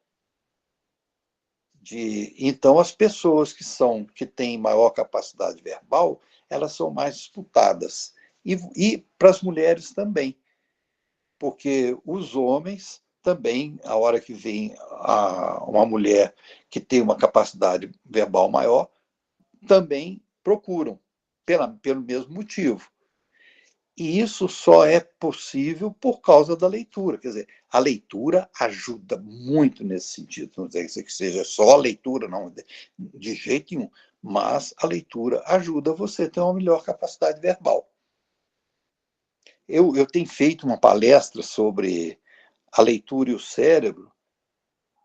Então, as pessoas que têm maior capacidade verbal, elas são mais disputadas. E para as mulheres também. Porque os homens também, a hora que vem uma mulher que tem uma capacidade verbal maior, também procuram, pelo mesmo motivo. E isso só é possível por causa da leitura. Quer dizer, a leitura ajuda muito nesse sentido. Não quer dizer que seja só a leitura, não, de jeito nenhum. Mas a leitura ajuda você a ter uma melhor capacidade verbal. Eu tenho feito uma palestra sobre a leitura e o cérebro.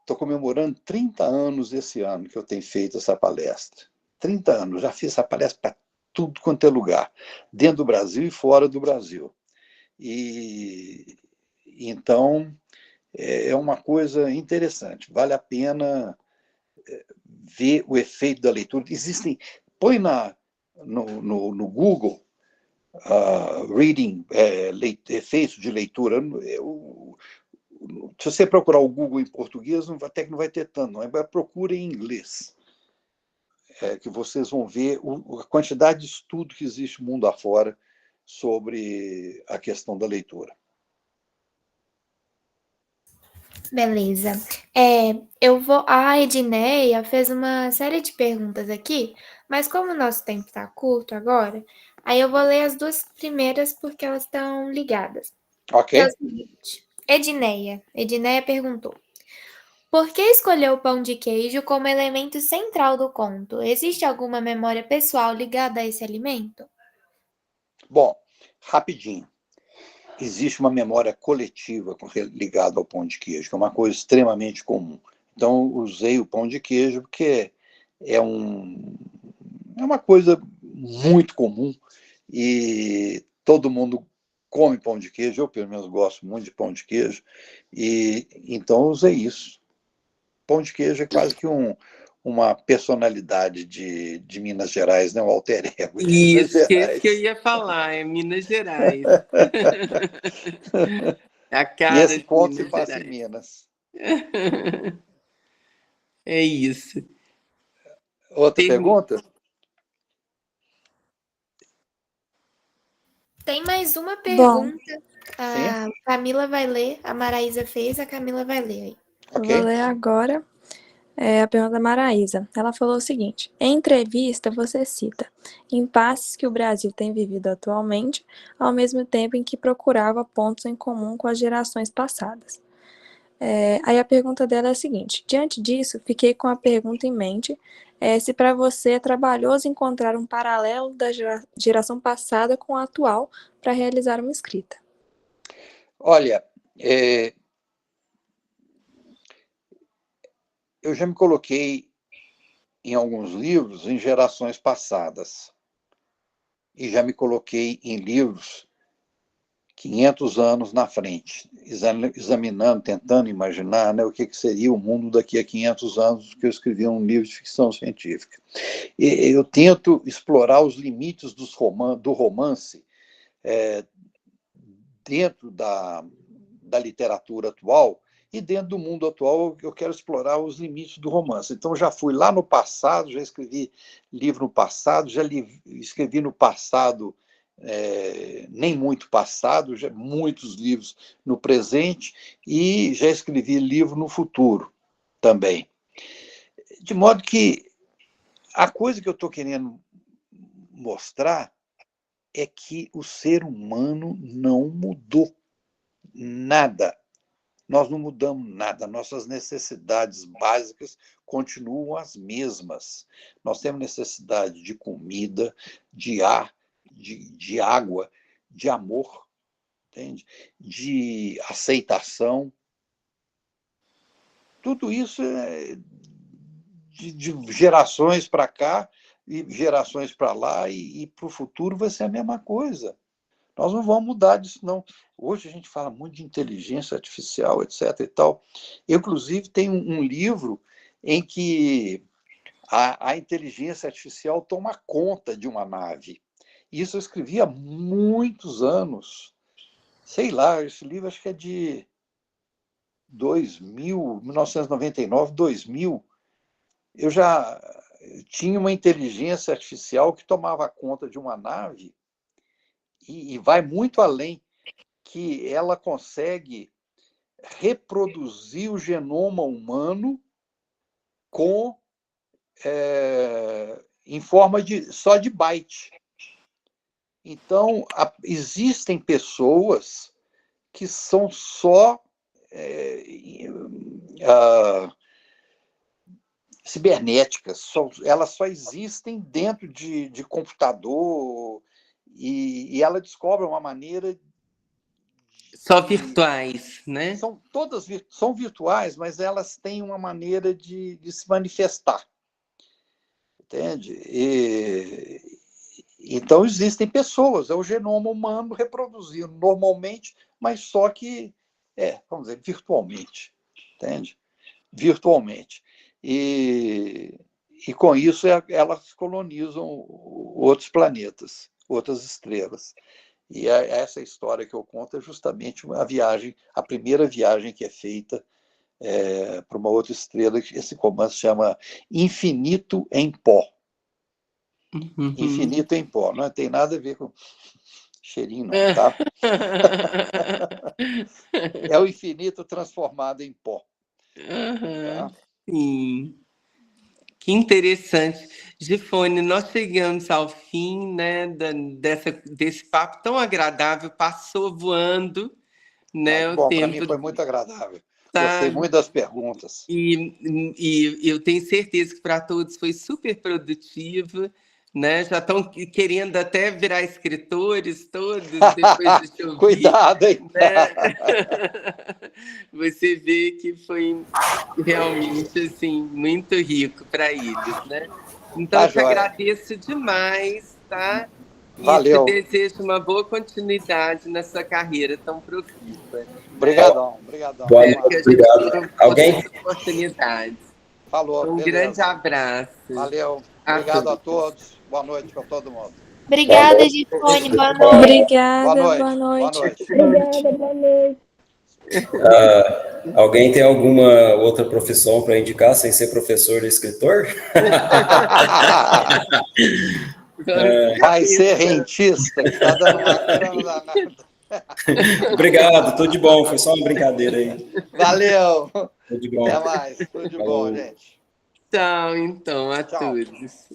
Estou comemorando 30 anos esse ano que eu tenho feito essa palestra. 30 anos. Já fiz essa palestra para tudo quanto é lugar, dentro do Brasil e fora do Brasil. E então é uma coisa interessante. Vale a pena ver o efeito da leitura. Põe no Google reading, efeitos de leitura. Se você procurar o Google em português, até que não vai ter tanto, não. Procure em inglês, que vocês vão ver a quantidade de estudo que existe no mundo afora sobre a questão da leitura. Beleza. A Edneia fez uma série de perguntas aqui, mas como o nosso tempo está curto agora, aí eu vou ler as duas primeiras porque elas estão ligadas. Ok. É o seguinte, Edneia perguntou: por que escolheu o pão de queijo como elemento central do conto? Existe alguma memória pessoal ligada a esse alimento? Bom, rapidinho. Existe uma memória coletiva ligada ao pão de queijo, que é uma coisa extremamente comum. Então, usei o pão de queijo porque é uma coisa muito comum e todo mundo come pão de queijo. Eu, pelo menos, gosto muito de pão de queijo. E então, usei isso. Pão de queijo é quase que uma personalidade de Minas Gerais, né? Um alter ego de Minas Isso, que é isso Gerais. que eu ia falar, é Minas Gerais. É a E cara esse de conto se Minas passa em Gerais. Minas. É isso. Outra pergunta? Tem mais uma pergunta. A Sim. Camila vai ler, a Maraísa fez, a Camila vai ler aí. Eu vou ler agora a pergunta da Maraísa. Ela falou o seguinte: em entrevista, você cita impasses que o Brasil tem vivido atualmente, ao mesmo tempo em que procurava pontos em comum com as gerações passadas. Aí a pergunta dela é a seguinte: diante disso, fiquei com a pergunta em mente, se para você é trabalhoso encontrar um paralelo da geração passada com a atual para realizar uma escrita. Olha, eu já me coloquei em alguns livros em gerações passadas e já me coloquei em livros 500 anos na frente, examinando, tentando imaginar, né, o que seria o mundo daqui a 500 anos, que eu escrevi um livro de ficção científica. E eu tento explorar os limites do romance dentro da literatura atual, e dentro do mundo atual eu quero explorar os limites do romance. Então já fui lá no passado, já escrevi livro no passado, escrevi no passado, nem muito passado, já muitos livros no presente, e já escrevi livro no futuro também. De modo que a coisa que eu estou querendo mostrar é que o ser humano não mudou nada. Nós não mudamos nada, nossas necessidades básicas continuam as mesmas. Nós temos necessidade de comida, de ar, de água, de amor, entende? De aceitação. Tudo isso é de gerações para cá e gerações para lá, e para o futuro vai ser a mesma coisa. Nós não vamos mudar disso, não. Hoje a gente fala muito de inteligência artificial, etc. e tal. Eu, inclusive, tenho um livro em que a inteligência artificial toma conta de uma nave. Isso eu escrevi há muitos anos. Sei lá, esse livro acho que é de 1999, 2000. Eu já tinha uma inteligência artificial que tomava conta de uma nave e vai muito além, que ela consegue reproduzir o genoma humano em forma só de byte. Então, existem pessoas que são só cibernéticas, elas só existem dentro de computador e ela descobre uma maneira... Só virtuais, né? São virtuais, mas elas têm uma maneira de se manifestar. Entende? Então, existem pessoas, é o genoma humano reproduzindo normalmente, mas só que, vamos dizer, virtualmente. Entende? Virtualmente. E com isso, elas colonizam outros planetas, outras estrelas. E essa história que eu conto é justamente a primeira viagem que é feita para uma outra estrela, que esse romance chama Infinito em Pó. Uhum. Infinito em Pó, não tem nada a ver com cheirinho, não, tá? É o infinito transformado em pó. Tá? Sim. Que interessante. Gifone, nós chegamos ao fim, né, desse papo tão agradável, passou voando, né? Bom, para mim foi muito agradável. Tá. Gostei muito das perguntas. E eu tenho certeza que para todos foi super produtivo, né? Já estão querendo até virar escritores todos, depois de te ouvir. Cuidado, hein? Né? Você vê que foi realmente assim, muito rico para eles, né? Então, eu te agradeço demais, tá? E valeu. te desejo uma boa continuidade na sua carreira tão profícua. Obrigadão. Obrigado. Alguém? Oportunidades. Falou. Um grande abraço. Valeu. Obrigado a todos. Boa noite para todo mundo. Obrigada, Gifone. Boa noite. Obrigada. Boa noite. Obrigada, boa noite. Alguém tem alguma outra profissão para indicar sem ser professor e escritor? Vai ser rentista, que está dando uma grana danada. Obrigado, tudo de bom. Foi só uma brincadeira aí. Valeu. Tudo de bom. Até mais. Tudo de bom, gente. Tchau, então, a todos.